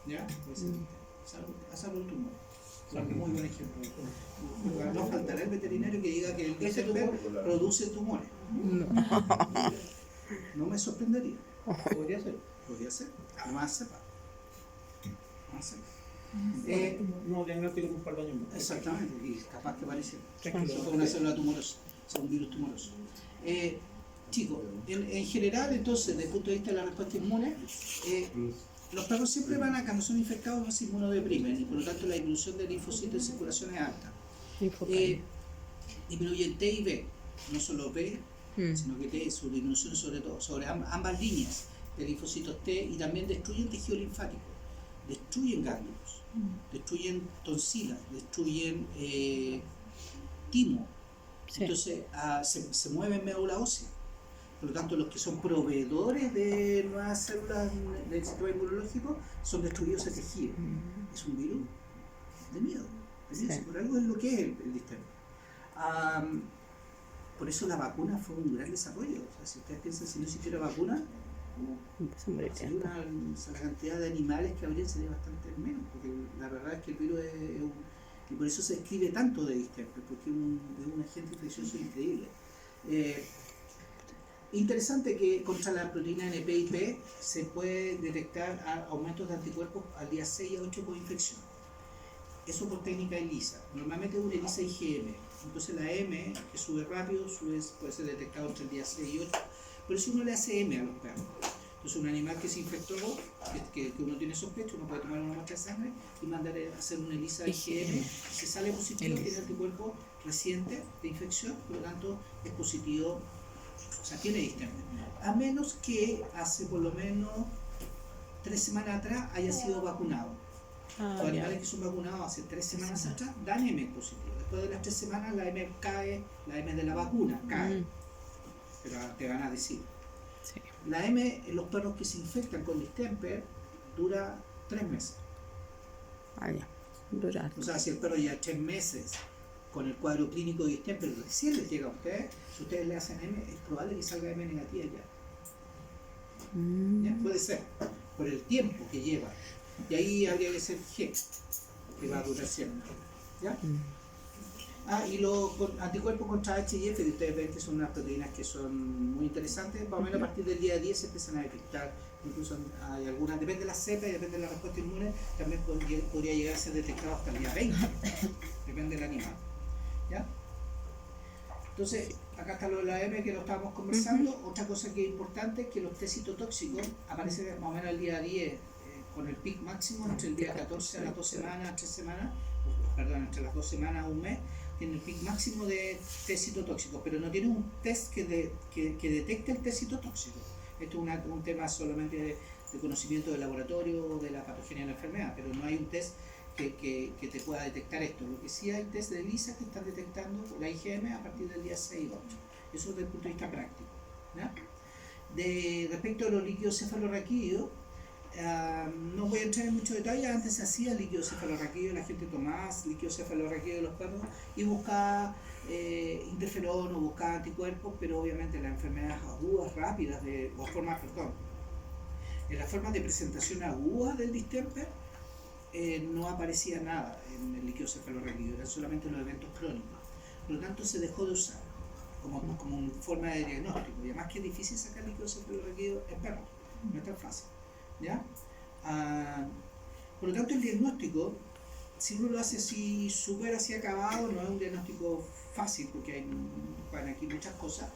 ¿Ya? Puede ser distinto. Salvo el tumor. Muy buen ejemplo. No faltará el veterinario que diga que el distemper produce tumores. No me sorprendería. Podría ser. Podría ser. No más sepa. No más sepa. No, diagnóstico por un par de años más. Exactamente, y capaz que parece. Tranquilo. Eso fue una célula tumorosa, o sea, un virus tumoroso. Chicos, en general, entonces, desde el punto de vista de la respuesta inmune, los perros siempre van a, cuando son infectados, no se inmunodeprimen y por lo tanto la disminución de linfocitos en circulación es alta. Disminuyen T y B, no solo B, sino que T, su disminución sobre todo, sobre ambas líneas de linfocitos T y también destruyen tejido linfático, destruyen ganglios, destruyen tonsilas, destruyen timo. Sí. Entonces se mueve médula ósea. Por lo tanto, los que son proveedores de nuevas células del sistema inmunológico son destruidos ese tejido. Es un virus de miedo. Sí. Por algo es lo que es el distemper. Por eso la vacuna fue un gran desarrollo. O sea, si ustedes piensan, si no existiera vacuna, sería la cantidad de animales que habría sería bastante menos, porque la verdad es que el virus y por eso se escribe tanto de distemper, porque es un agente infeccioso increíble. Interesante que contra la proteína NP y P se puede detectar aumentos de anticuerpos al día 6 a 8 por infección. eso por técnica ELISA. Normalmente es una ELISA IgM. Entonces la M, que sube rápido, puede ser detectado entre el día 6 y 8. Por eso uno le hace M a los perros. Entonces un animal que se infectó, que uno tiene sospecha, uno puede tomar una muestra de sangre y mandar a hacer una ELISA IgM. Si sale positivo, tiene anticuerpo reciente de infección, por lo tanto es positivo, o sea, tiene distemper. A menos que hace por lo menos 3 semanas atrás haya sido vacunado. Los animales que son vacunados hace 3 semanas atrás dan M positivo. Después de las 3 semanas la M cae, la M de la vacuna cae. Pero te van a decir. Sí. La M en los perros que se infectan con distemper dura 3 meses. Ya. Durar. O sea, si el perro ya 3 meses con el cuadro clínico de distemper recién les llega a ustedes, si ustedes le hacen M, es probable que salga M negativa ya. ¿Ya? Puede ser, por el tiempo que lleva. Y ahí habría que ser G, que va a durar siempre. ¿Ya? Y los anticuerpos contra HIF, que ustedes ven que son unas proteínas que son muy interesantes, más o menos a partir del día 10 se empiezan a detectar, incluso hay algunas, depende de la cepa y depende de la respuesta inmune, también podría llegar a ser detectado hasta el día 20, depende del animal. ¿Ya? Entonces, acá está lo de la M que lo estábamos conversando. Otra cosa que es importante es que los test citotóxicos aparecen más o menos el día 10, con el pic máximo entre el día 14 a las 2 semanas, 3 semanas, perdón, entre las 2 semanas a un mes, tiene el pic máximo de test citotóxicos, pero no tiene un test que detecte el test citotóxico. Esto es un tema solamente de conocimiento del laboratorio, de la patogenia de la enfermedad, pero no hay un test que te pueda detectar esto. Lo que sí hay test de ELISA que están detectando la IgM a partir del día 6 y 8. Eso desde el punto de vista práctico. ¿Ya? Respecto a los líquidos cefalorraquídeos, no voy a entrar en mucho detalle. Antes se hacía líquido cefalorraquídeo, la gente tomaba líquido cefalorraquídeo de los perros y buscaba interferón o buscaba anticuerpos, pero obviamente las enfermedades agudas, rápidas, en las formas de presentación aguda del distemper, no aparecía nada en el líquido cefalorraquídeo, eran solamente los eventos crónicos. Por lo tanto, se dejó de usar como forma de diagnóstico. Y además que es difícil sacar líquido cefalorraquídeo en perros, no es tan fácil. ¿Ya? Por lo tanto, el diagnóstico, si uno lo hace así súper así acabado, no es un diagnóstico fácil porque hay aquí muchas cosas,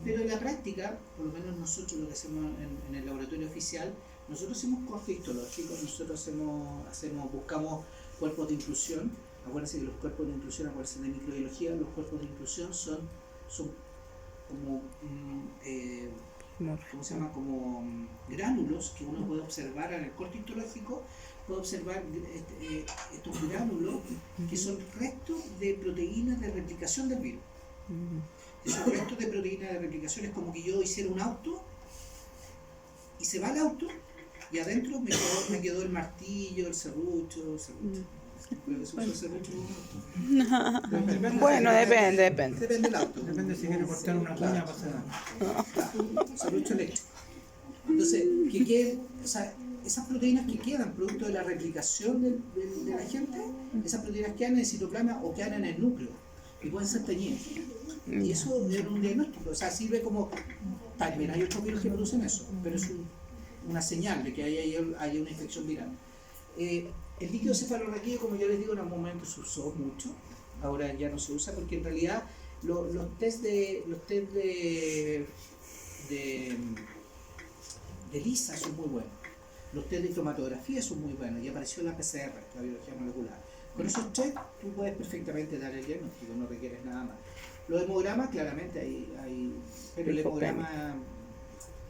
pero en la práctica, por lo menos nosotros lo que hacemos en el laboratorio oficial, nosotros hacemos corte histológico, nosotros buscamos cuerpos de inclusión. Acuérdense que los cuerpos de inclusión, acuérdense de microbiología, los cuerpos de inclusión son como ¿cómo se llama? Como gránulos que uno puede observar en el corte histológico, puede observar estos gránulos que son restos de proteínas de replicación del virus. Esos restos de proteínas de replicación es como que yo hiciera un auto y se va el auto y adentro me quedó el martillo, el serrucho. Creo que se usa el serrucho en un auto. Bueno, depende. Depende del auto. Depende si quiere cortar una cuña pasa nada. Serrucho eléctrico. Entonces, esas proteínas que quedan producto de la replicación de la gente, esas proteínas quedan en el citoplasma o quedan en el núcleo y pueden ser teñidas. Y eso es un diagnóstico, o sea, sirve como, también hay otros virus que producen eso, pero es una señal de que hay una infección viral. El líquido cefalorraquídeo, como yo les digo, en algún momento se usó mucho, ahora ya no se usa porque en realidad los test de ELISA son muy buenos, los test de cromatografía son muy buenos y apareció la PCR, la biología molecular. Con esos test tú puedes perfectamente dar el diagnóstico, no requieres nada más. Los hemogramas, claramente, pero el hemograma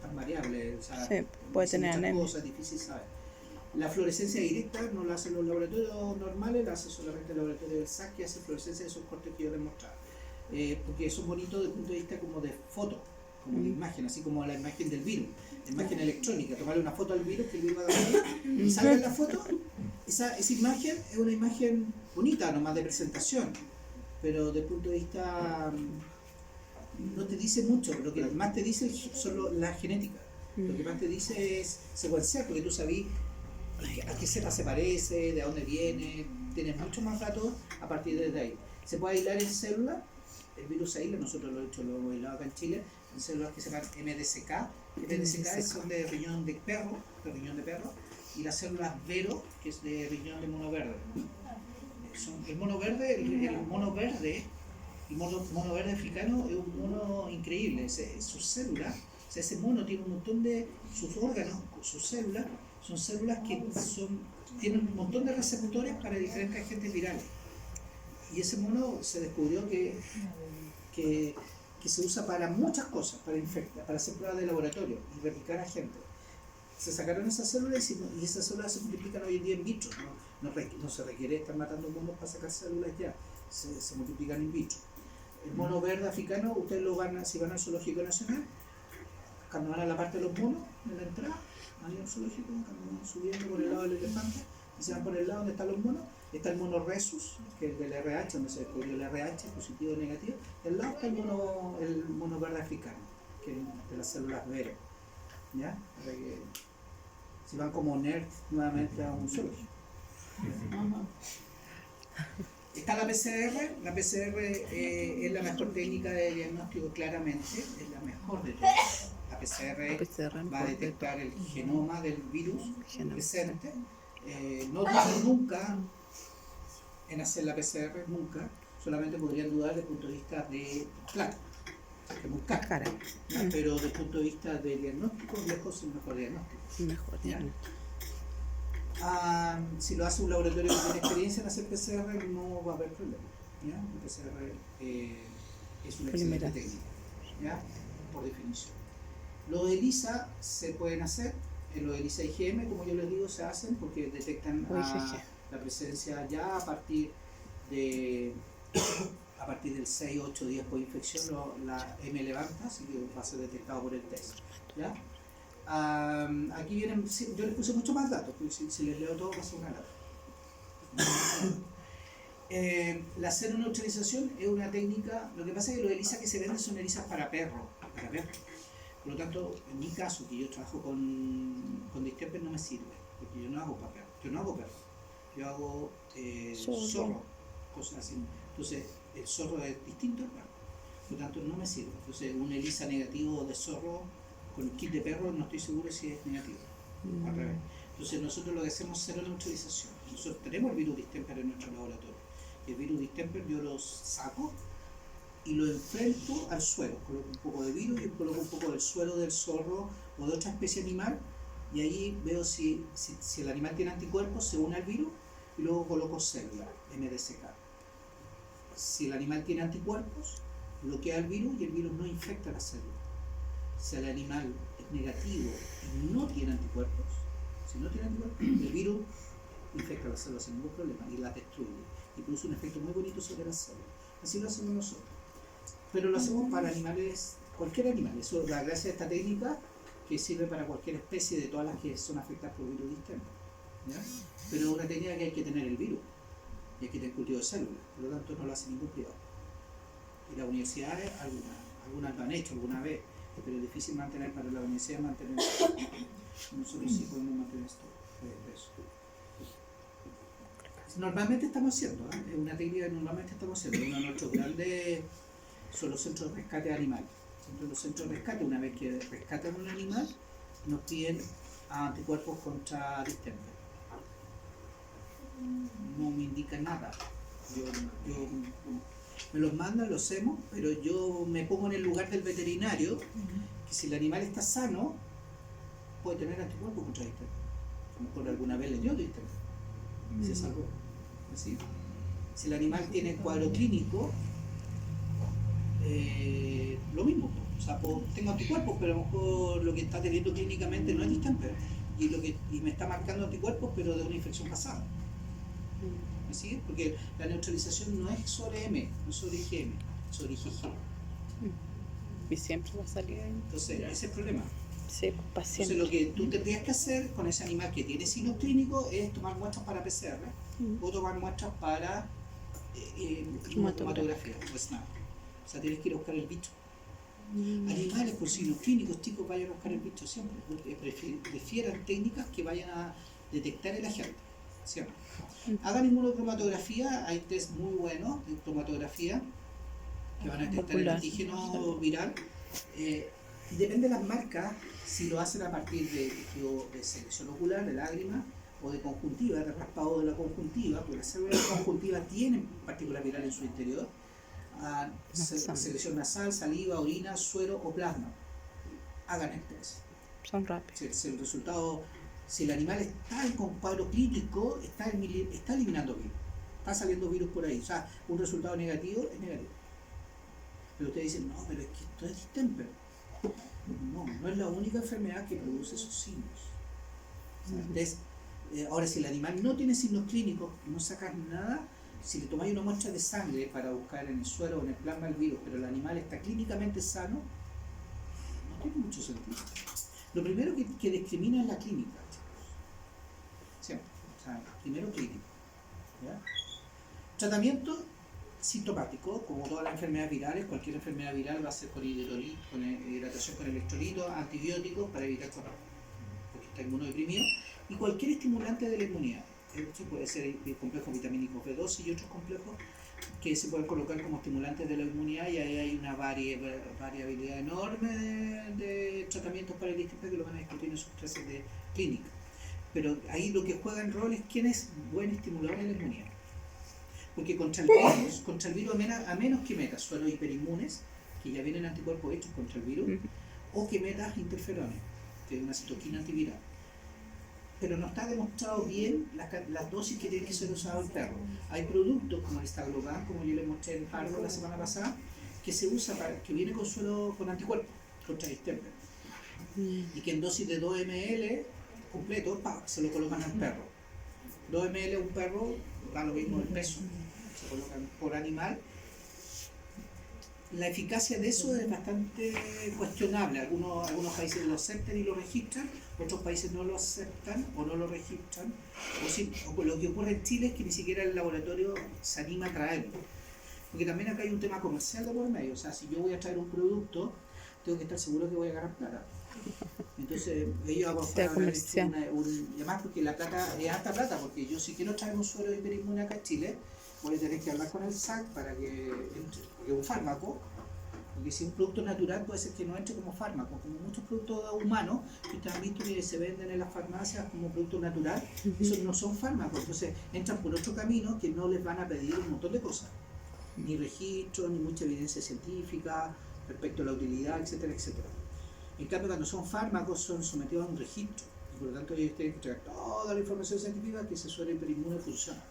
es variable, o sea, Sí, puede tener anemia. cosas, difícil saber. La fluorescencia directa no la hacen los laboratorios normales, la hace solamente el laboratorio del SAC, que hace fluorescencia de esos cortes que yo les mostraba. Porque son bonitos desde el punto de vista como de foto, como de imagen, así como la imagen del virus, la imagen electrónica, tomarle una foto al virus, que el virus va a dar y salga en la foto, esa imagen es una imagen bonita, nomás de presentación, pero desde el punto de vista no te dice mucho, lo que más te dice son la genética, lo que más te dice es secuenciar, porque tú sabes a qué cepa se parece, de dónde viene, tienes muchos más datos a partir de ahí. Se puede aislar en células, el virus se aísla, nosotros lo hemos aislado acá en Chile, en células que se llaman MDCK. MDCK son de riñón de perro, y las células Vero, que es de riñón de mono verde. el mono verde, el mono verde africano es un mono increíble. Sus células, o sea, ese mono tiene un montón de, sus órganos, sus células, son células que tienen un montón de receptores para diferentes agentes virales. Y ese mono se descubrió que se usa para muchas cosas, para infectar, para hacer pruebas de laboratorio y replicar agentes. Se sacaron esas células y esas células se multiplican hoy en día in vitro. No se requiere estar matando monos para sacar células ya, se multiplican in vitro. El mono verde africano, ustedes si van al Zoológico Nacional, cuando van a la parte de los monos, en la entrada, van al zoológico, cuando van subiendo por el lado del elefante, y se van por el lado donde están los monos, está el mono rhesus, que es del RH, donde se descubrió el RH, positivo o negativo, y al lado está el mono verde africano, que es de las células verde. ¿Ya? Para que si van como nerds nuevamente a un zoológico. Está la PCR. La PCR es la mejor técnica de diagnóstico, claramente, es la mejor de todas. La PCR va a detectar el genoma del virus presente. No dudan nunca en hacer la PCR, nunca. Solamente podrían dudar desde el punto de vista de plata, que buscar. Pero desde el punto de vista de diagnóstico, lejos es el mejor diagnóstico. Si lo hace un laboratorio que tiene experiencia en hacer PCR, no va a haber problema. ¿Ya? El PCR es una excelente técnica, ¿ya? Por definición. Los ELISA se pueden hacer, los ELISA IgM, como yo les digo, se hacen porque detectan la presencia ya a partir del 6, 8 días por infección, la M levanta, así que va a ser detectado por el test. ¿Ya? Aquí vienen, yo les puse mucho más datos, porque si les leo todo va a ser una lata. La seroneutralización es una técnica, lo que pasa es que los ELISA que se venden son ELISA para perros. Por lo tanto, en mi caso, que yo trabajo con distemper, no me sirve, porque yo no hago para perros, yo hago zorro, cosas así. Entonces, el zorro es distinto al perro, por lo tanto no me sirve. Entonces, un ELISA negativo de zorro con el kit de perro no estoy seguro si es negativo, al revés. Entonces, nosotros lo que hacemos es seroneutralización. Nosotros tenemos el virus distemper en nuestro laboratorio. El virus distemper yo lo saco y lo enfrento al suelo, coloco un poco de virus y coloco un poco del suelo del zorro o de otra especie animal, y ahí veo si el animal tiene anticuerpos, se une al virus, y luego coloco célula, MDSK. Si el animal tiene anticuerpos, bloquea el virus y el virus no infecta la célula. Si el animal es negativo y no tiene anticuerpos, el virus infecta la célula sin ningún problema y la destruye y produce un efecto muy bonito sobre la célula. Así lo hacemos nosotros. Pero lo hacemos para animales, cualquier animal. Eso es la gracia de esta técnica, que sirve para cualquier especie de todas las que son afectadas por virus distemper. Pero es una técnica que hay que tener el virus y hay que tener cultivo de células, por lo tanto no lo hace ningún privado. Y las universidades, algunas lo han hecho alguna vez, pero es difícil mantener para la universidad mantener esto. Nosotros sí podemos mantener esto. Normalmente estamos haciendo, es una técnica que normalmente estamos haciendo. Uno de nuestros grandes son los centros de rescate animal. Los centros de rescate, una vez que rescatan un animal, nos piden anticuerpos contra distemper. No me indican nada. Yo me los mandan, los hacemos, pero yo me pongo en el lugar del veterinario, que si el animal está sano, puede tener anticuerpos contra distemper. A lo mejor alguna vez le dio distemper. Se salvó. ¿Sí? Si el animal tiene cuadro clínico, lo mismo. O sea, tengo anticuerpos, pero a lo mejor lo que está teniendo clínicamente no es distemper. Y me está marcando anticuerpos, pero de una infección pasada. ¿Me sigue? Porque la neutralización no es sobre M, no es sobre IgM, es sobre IgG. Y siempre va a salir ahí. Entonces, ese es el problema. Sí, paciente. Entonces, lo que tú tendrías que hacer con ese animal que tiene signos clínicos es tomar muestras para PCR o tomar muestras para cromatografía o SNAP. O sea, tienes que ir a buscar el bicho. Animales con signos clínicos, chicos, vayan a buscar el bicho siempre, porque prefieran técnicas que vayan a detectar el agente. Siempre. Hagan inmunocromatografía, hay test muy buenos de cromatografía que van a detectar el antígeno viral. Depende de las marcas, si lo hacen a partir de selección ocular, de lágrimas, o de conjuntiva, de raspado de la conjuntiva, porque las células de la conjuntiva tienen partículas virales en su interior, secreción nasal, saliva, orina, suero o plasma. Hagan el test. Son rápidos. Si el resultado, si el animal está en cuadro clínico, está eliminando virus, está saliendo virus por ahí. O sea, un resultado negativo es negativo. Pero ustedes dicen, no, pero es que esto es distemper. No es la única enfermedad que produce esos signos. Entonces, ahora, si el animal no tiene signos clínicos, no sacas nada. Si le tomáis una muestra de sangre para buscar en el suero o en el plasma el virus, pero el animal está clínicamente sano, no tiene mucho sentido. Lo primero que discrimina es la clínica, chicos. Siempre. O sea, primero clínico. ¿Ya? Tratamiento sintomático, como todas las enfermedades virales. Cualquier enfermedad viral va a ser con hidratación con electrolitos, antibióticos para evitar porque está inmunodeprimido, y cualquier estimulante de la inmunidad. Esto puede ser el complejo vitamínico B12 y otros complejos que se pueden colocar como estimulantes de la inmunidad, y ahí hay una variabilidad enorme de tratamientos para el distemper que lo van a discutir en sus clases de clínica. Pero ahí lo que juega el rol es quién es buen estimulador de la inmunidad. Porque contra el virus a menos que metas suelos hiperinmunes, que ya vienen anticuerpos hechos contra el virus, o que metas interferones, que es una citoquina antiviral. Pero no está demostrado bien las dosis que tiene que ser usado el perro. Hay productos como el Staglogan, como yo les mostré en Pardo la semana pasada, que se usa que viene con anticuerpos contra distemper, y que en dosis de 2 ml completo se lo colocan al perro. 2 ml a un perro da lo mismo el peso, se colocan por animal. La eficacia de eso es bastante cuestionable. Algunos países lo aceptan y lo registran, otros países no lo aceptan o no lo registran. O lo que ocurre en Chile es que ni siquiera el laboratorio se anima a traerlo. Porque también acá hay un tema comercial de por medio. O sea, si yo voy a traer un producto, tengo que estar seguro que voy a ganar plata. Entonces ellos han hecho y además porque la plata es alta plata, porque yo si quiero traer un suero hiperinmune acá en Chile, voy a tener que hablar con el SAC para que entre, porque es un fármaco, porque si un producto natural puede ser que no entre como fármaco, como muchos productos humanos que ustedes han visto que se venden en las farmacias como producto natural, esos no son fármacos, entonces entran por otro camino que no les van a pedir un montón de cosas, ni registro, ni mucha evidencia científica respecto a la utilidad, etcétera, etcétera. En cambio, cuando son fármacos, son sometidos a un registro, y por lo tanto ellos tienen que traer toda la información científica que ese suero hiperinmune funciona.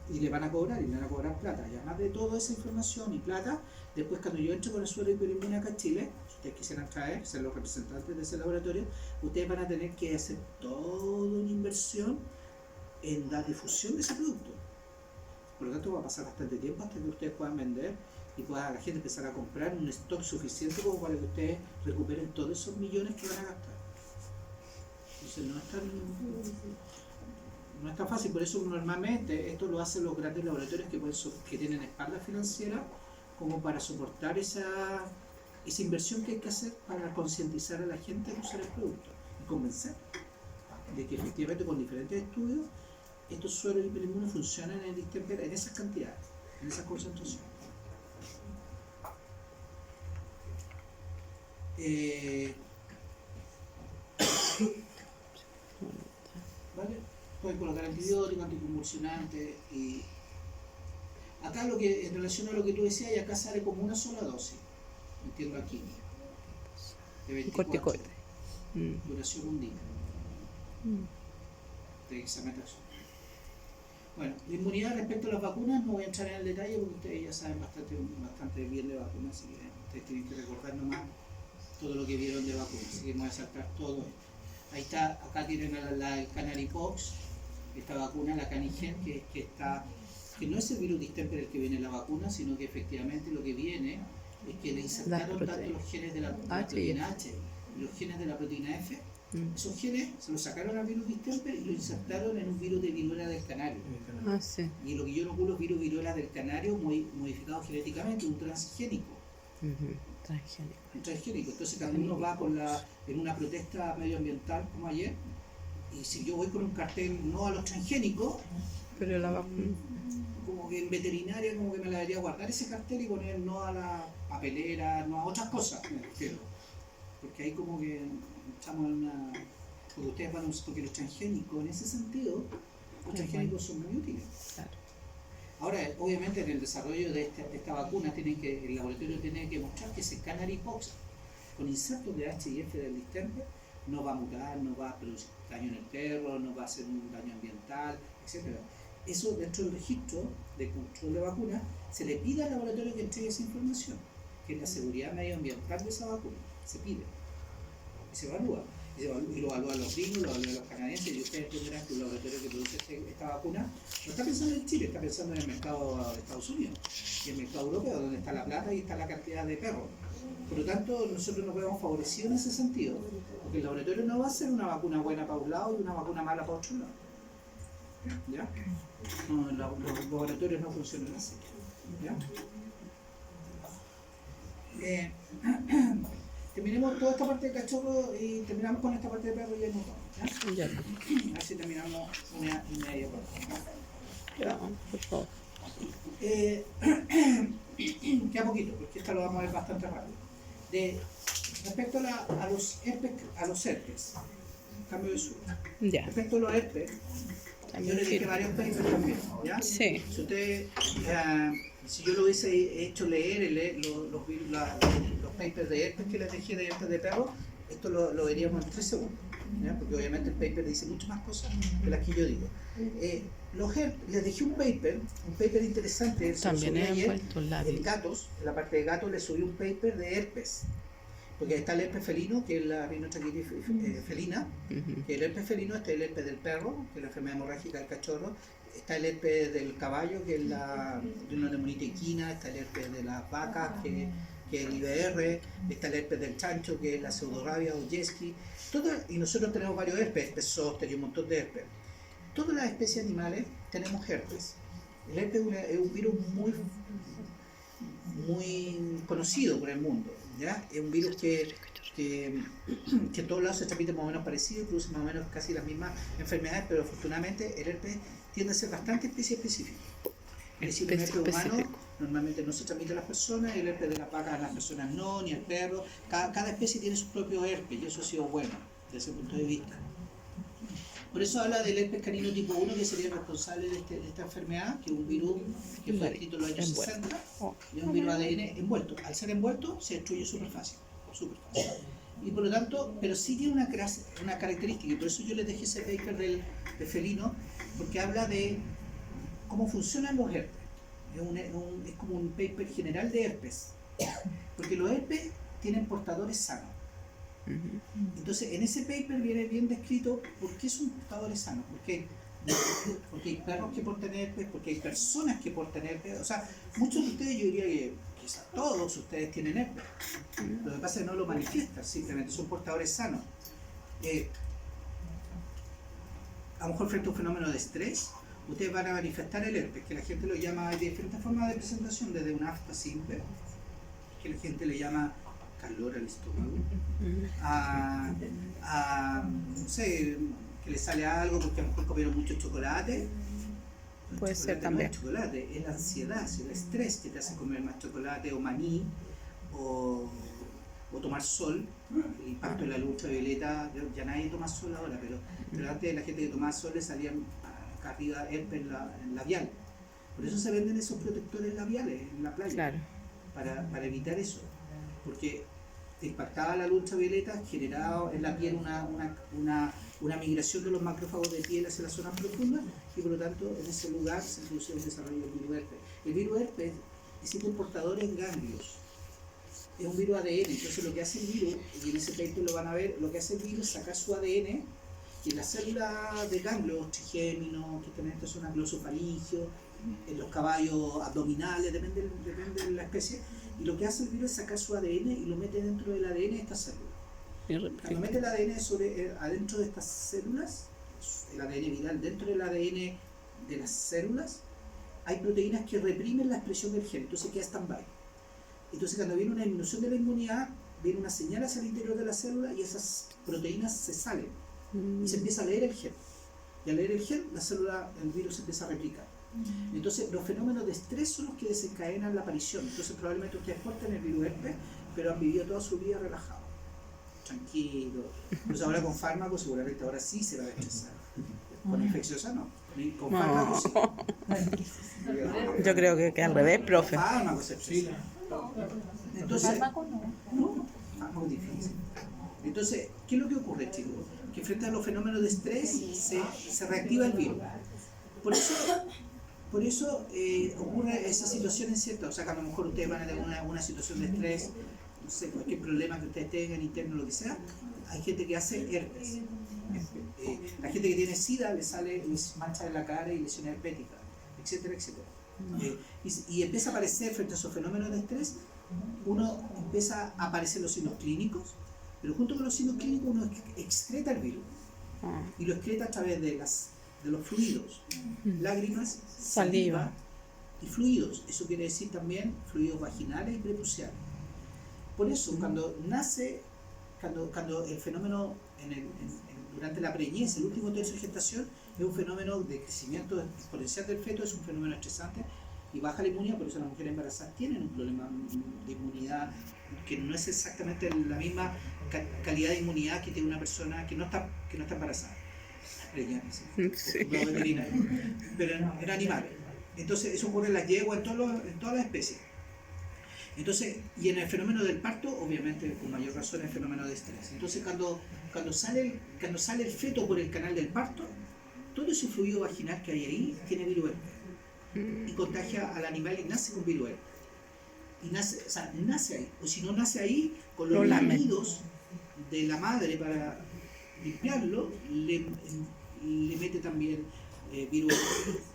Y le van a cobrar plata. Y además de toda esa información y plata, después cuando yo entre con el suero hiperinmune acá en Chile, si ustedes quisieran traer, ser los representantes de ese laboratorio, ustedes van a tener que hacer toda una inversión en la difusión de ese producto. Por lo tanto va a pasar bastante tiempo hasta que ustedes puedan vender y pueda la gente empezar a comprar un stock suficiente como para que ustedes recuperen todos esos millones que van a gastar. Entonces no es tan fácil, por eso normalmente esto lo hacen los grandes laboratorios que tienen espalda financiera como para soportar esa inversión que hay que hacer para concientizar a la gente de usar el producto y convencer de que efectivamente con diferentes estudios estos sueros hiperinmunes funcionan en el distemper en esas cantidades, en esas concentraciones. ¿Vale? Pueden colocar antibióticos, anticonvulsionantes y acá lo que en relación a lo que tú decías, y acá sale como una sola dosis, entiendo aquí, de 24 duración un día de hexametrazol. Bueno, la inmunidad respecto a las vacunas no voy a entrar en el detalle porque ustedes ya saben bastante bien de vacunas, así que ustedes tienen que recordar nomás todo lo que vieron de vacunas, así que me voy a saltar todo esto. Ahí está, acá tienen el Canary Pox, esta vacuna, la Canigen, que no es el virus distemper el que viene en la vacuna, sino que efectivamente lo que viene es que le insertaron tanto los genes de la proteína H y los genes de la proteína F. Esos genes se los sacaron al virus distemper y lo insertaron en un virus de viruela del canario. Sí. Y lo que yo inoculo es virus viruela del canario muy modificado genéticamente, un transgénico. Un transgénico. Entonces cada uno va en una protesta medioambiental como ayer, y si yo voy con un cartel no a los transgénicos, pero la vacuna, como que en veterinaria como que me la debería guardar ese cartel y poner no a la papelera, no a otras cosas, me refiero. Porque ahí como que estamos en una Porque ustedes van a usar, porque los transgénicos, en ese sentido, los transgénicos son muy útiles. Claro. Ahora, obviamente, en el desarrollo de esta vacuna, el laboratorio tiene que mostrar que ese Canary Pox, con insertos de HIF del distemper, no va a mutar, no va a producir daño en el perro, no va a hacer un daño ambiental, etc. Eso, dentro del registro de control de vacunas, se le pide al laboratorio que entregue esa información, que es la seguridad medioambiental de esa vacuna. Se pide y se evalúa. Y lo evalúan los gringos, lo evalúan los canadienses, y ustedes entenderán que el laboratorio que produce esta vacuna no está pensando en Chile, está pensando en el mercado de Estados Unidos y el mercado europeo, donde está la plata y está la cantidad de perros. Por lo tanto, nosotros nos vemos favorecidos en ese sentido, porque el laboratorio no va a hacer una vacuna buena para un lado y una vacuna mala para otro lado. ¿Ya? No, los laboratorios no funcionan así. ¿Ya? Terminemos toda esta parte de cachorro y terminamos con esta parte de perro y ya nos vamos. ¿Ya? Ya. Así terminamos una y media por Ya, por favor. Queda poquito, porque esta lo vamos a ver bastante rápido. Respecto a los herpes, cambio de suelo. Ya. Respecto a los herpes, yo les dije varios papers también, ¿ya? Sí. Si usted, si yo lo hubiese hecho leer los papers de herpes que les dejé de herpes de perro, esto lo veríamos en 3 segundos, ¿ya? Porque obviamente el paper dice muchas más cosas que las que yo digo. Les dejé un paper interesante. También he ayer, envuelto labios. en gatos, en la parte de gatos le subí un paper de herpes. Porque está el herpes felino, que es la rinotraqueitis felina, que el herpes felino está el herpes del perro, que es la enfermedad hemorrágica del cachorro, está el herpes del caballo, que es la neumonitis equina, está el herpes de las vacas, que es el IBR, está el herpes del chancho, que es la pseudorrabia o Yeski, y nosotros tenemos varios herpes zóster y un montón de herpes. Todas las especies animales tenemos herpes. El herpes es un virus muy conocido por el mundo, ¿ya? Es un virus que en todos lados se transmite más o menos parecido, produce más o menos casi las mismas enfermedades, pero afortunadamente el herpes tiende a ser bastante específico. Es decir, el herpes humano normalmente no se transmite a las personas, y el herpes de las vacas a las personas no, ni al perro. Cada especie tiene su propio herpes, y eso ha sido bueno desde ese punto de vista. Por eso habla del herpes canino tipo 1, que sería el responsable de esta enfermedad, que es un virus que fue escrito en los años 60, y es un virus ADN envuelto. Al ser envuelto, se destruye súper fácil. Y por lo tanto, pero sí tiene una característica, y por eso yo les dejé ese paper de felino, porque habla de cómo funcionan los herpes. Es como un paper general de herpes, porque los herpes tienen portadores sanos. Entonces, en ese paper viene bien descrito por qué son portadores sanos, porque hay perros que portan herpes, porque hay personas que portan herpes. O sea, muchos de ustedes, yo diría que quizás todos ustedes tienen herpes. Lo que pasa es que no lo manifiestan, simplemente son portadores sanos. A lo mejor frente a un fenómeno de estrés, ustedes van a manifestar el herpes, que la gente lo llama de diferentes formas de presentación, desde una afta simple, que la gente le llama calor al estómago, no sé, que le sale algo porque a lo mejor comieron mucho chocolate. Puede ser también. No es chocolate, es la ansiedad, es el estrés que te hace comer más chocolate o maní o tomar sol. El impacto de la luz ultravioleta, ya nadie toma sol ahora, pero antes la gente que tomaba sol le salían acá arriba herpes en labial. Por eso se venden esos protectores labiales en la playa, Claro. para evitar eso, porque impactaba la luz ultravioleta, generaba en la piel una migración de los macrófagos de piel hacia las zonas profundas, y por lo tanto en ese lugar se produce un desarrollo del virus herpes. El virus herpes existe un portador en ganglios, es un virus ADN. Entonces lo que hace el virus, y en ese paper lo van a ver, lo que hace el virus es sacar su ADN, y en las células de ganglios, trigéminos, que están en esta zona glosofaringio, en los caballos abdominales, depende de la especie, y lo que hace el virus es sacar su ADN y lo mete dentro del ADN de estas células. Cuando mete el ADN adentro de estas células, el ADN viral dentro del ADN de las células, hay proteínas que reprimen la expresión del gen, entonces queda stand-by. Entonces cuando viene una disminución de la inmunidad, viene una señal hacia el interior de la célula y esas proteínas se salen y se empieza a leer el gen. Y al leer el gen, el virus se empieza a replicar. Entonces los fenómenos de estrés son los que desencadenan la aparición. Entonces probablemente ustedes porten el virus herpes, pero han vivido toda su vida relajados. tranquilo. Pues ahora con fármacos seguramente ahora sí se va a estresar. Con infecciosa no. Con No. fármacos sí. Yo creo que al revés, profe. Fármacos se estresa. Entonces, Fármaco no. no, fármacos difícil. Entonces, ¿qué es lo que ocurre, chicos? Que frente a los fenómenos de estrés se reactiva el virus. Por eso ocurre esa situación en cierta, o sea, que a lo mejor ustedes van a tener una situación de estrés, no sé, cualquier problema que ustedes tengan interno, lo que sea, hay gente que hace herpes. La gente que tiene SIDA les mancha en la cara y lesiones herpéticas, etcétera, etcétera. Y empieza a aparecer frente a esos fenómenos de estrés, uno empieza a aparecer los signos clínicos, pero junto con los signos clínicos uno excreta el virus y lo excreta a través de los fluidos, lágrimas, saliva y fluidos. Eso quiere decir también fluidos vaginales y prepuciales. Por eso, cuando el fenómeno durante la preñez, el último tercio de gestación, es un fenómeno de crecimiento exponencial del feto, es un fenómeno estresante y baja la inmunidad, por eso las mujeres embarazadas tienen un problema de inmunidad que no es exactamente la misma calidad de inmunidad que tiene una persona que no está embarazada. Sí. Pero en animales. Entonces eso ocurre en las yeguas, en todas las especies. Entonces, y en el fenómeno del parto, obviamente con mayor razón el fenómeno de estrés. Entonces cuando sale el feto por el canal del parto, todo ese fluido vaginal que hay ahí tiene virus herpes y contagia al animal y nace con virus herpes. Y nace ahí, o si no nace ahí, con los lamidos de la madre para limpiarlo, le mete también virus.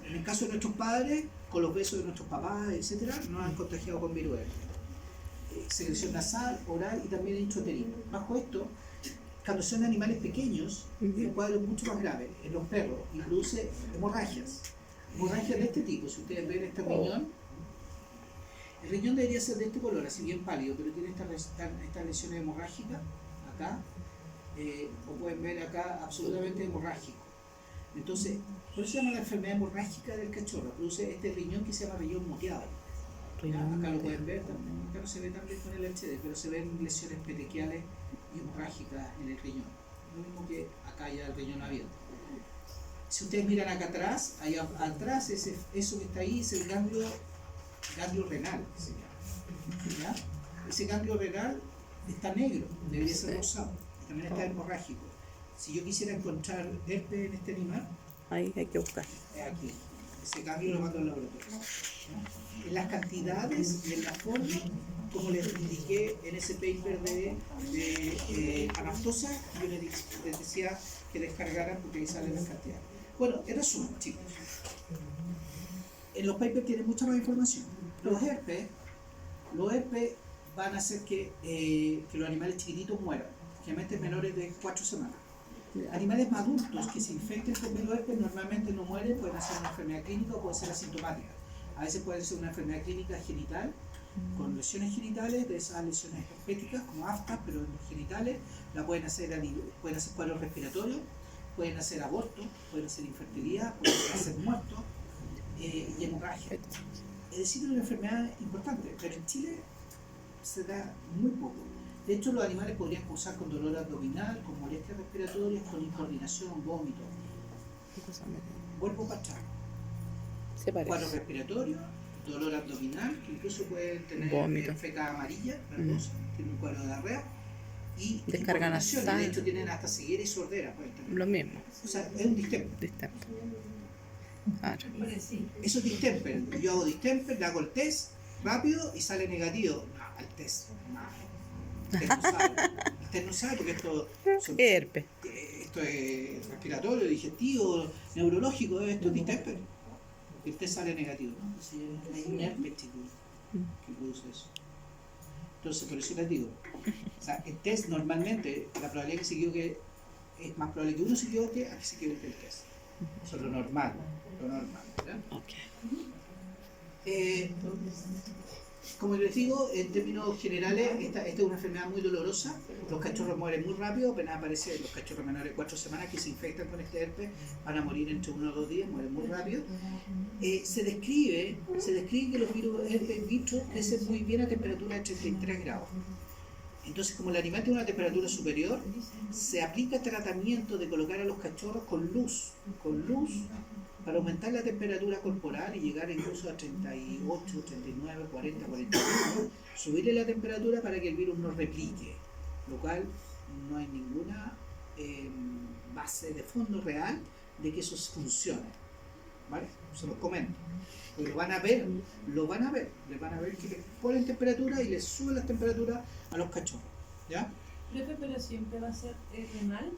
En el caso de nuestros padres, con los besos de nuestros papás, etcétera, nos han contagiado con virus. Secreción nasal, oral y también intrauterino. Bajo esto, cuando son animales pequeños, el cuadro es mucho más grave. En los perros, y produce hemorragias. Hemorragias de este tipo. Si ustedes ven este riñón, el riñón debería ser de este color, así bien pálido, pero tiene estas lesiones hemorrágicas acá. O pueden ver acá absolutamente hemorrágico. Entonces, por eso se llama la enfermedad hemorrágica del cachorro. Produce este riñón que se llama riñón moteado. Acá lo pueden ver también. Acá no se ve tan bien con el HD, pero se ven lesiones petequiales y hemorrágicas en el riñón. Lo mismo que acá ya el riñón abierto. Si ustedes miran acá atrás, ahí atrás, eso que está ahí es el ganglio renal, que se llama. ¿Ya? Ese ganglio renal está negro, debería ser rosado. También está hemorrágico. Si yo quisiera encontrar herpes en este animal, ahí hay que buscar. Aquí, ese cambio lo mando al laboratorio. ¿No? En las cantidades y en la forma, como les indiqué en ese paper de anaftosa, yo les decía que descargaran porque ahí salen las cantidades. Bueno, en resumen, chicos, en los papers tienen mucha más información. Los herpes van a hacer que los animales chiquititos mueran, generalmente menores de 4 semanas. Animales más adultos que se infecten con virus herpes normalmente no mueren, pueden ser una enfermedad clínica o puede ser asintomática. A veces puede ser una enfermedad clínica genital, con lesiones genitales, de esas lesiones herpéticas como aftas, pero en los genitales pueden hacer cuadros respiratorios, pueden hacer abortos, pueden hacer infertilidad, pueden hacer muertos y hemorragia. Es decir, es una enfermedad importante, pero en Chile se da muy poco. De hecho, los animales podrían causar con dolor abdominal, con molestias respiratorias, con incoordinación, vómito. Vuelvo para atrás. Cuadro respiratorio, dolor abdominal, que incluso puede tener feca amarilla, verdosa, tiene un cuadro de diarrea, y descarga nasal. De hecho, tienen hasta ceguera y sordera. Lo mismo. O sea, es un distemper. Claro. Eso es distemper. Yo hago distemper, le hago el test rápido y sale negativo. No, el test no sabe porque esto es respiratorio, digestivo, neurológico, esto es distemper. El test sale negativo, ¿no? Entonces hay un herpes que produce eso. Entonces, por eso les digo, o sea, el test normalmente, la probabilidad que se equivoque es más probable que uno se equivoque a que se equivoque el test. Eso es lo normal, ¿verdad? Como les digo, en términos generales, esta es una enfermedad muy dolorosa. Los cachorros mueren muy rápido, apenas aparecen los cachorros menores de 4 semanas que se infectan con este herpes, van a morir entre 1 o 2 días, mueren muy rápido. Se describe que los virus herpes in vitro crecen muy bien a temperatura de 33 grados. Entonces, como el animal tiene una temperatura superior, se aplica tratamiento de colocar a los cachorros con luz, para aumentar la temperatura corporal y llegar incluso a 38, 39, 40, 41, subirle la temperatura para que el virus no replique, lo cual no hay ninguna base de fondo real de que eso funcione, ¿vale? Se los comento. Porque lo van a ver, les van a ver que les ponen temperatura y les suben las temperaturas a los cachorros, ¿ya? Profe, pero siempre va a ser renal.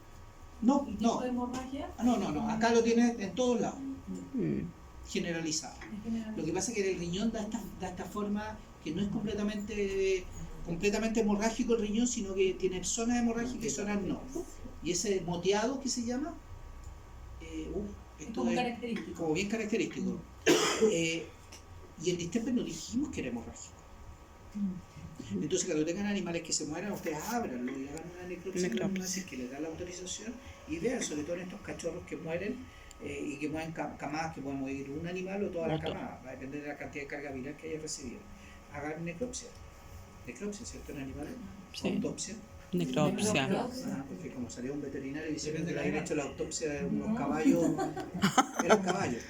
No, ¿Y tipo no, de hemorragia? no, acá lo tienes en todos lados, Mm. generalizado. En general. Lo que pasa es que el riñón da esta forma que no es completamente hemorrágico el riñón, sino que tiene zonas hemorrágicas y zonas no. Y ese moteado que se llama, Es esto como es característico. como bien característico. Y el distemper no dijimos que era hemorrágico. Entonces, cuando tengan animales que se mueran, ustedes ábranlo y hagan una necropsia, si es que les da la autorización, y vean, sobre todo en estos cachorros que mueren y que mueven camadas, que pueden morir un animal o toda la camada, va a depender de la cantidad de carga viral que haya recibido. Hagan necropsia, ¿cierto? En animales, Sí. autopsia. Necropsia. Porque como salió un veterinario diciendo que le habían hecho la autopsia de unos caballos, eran caballos.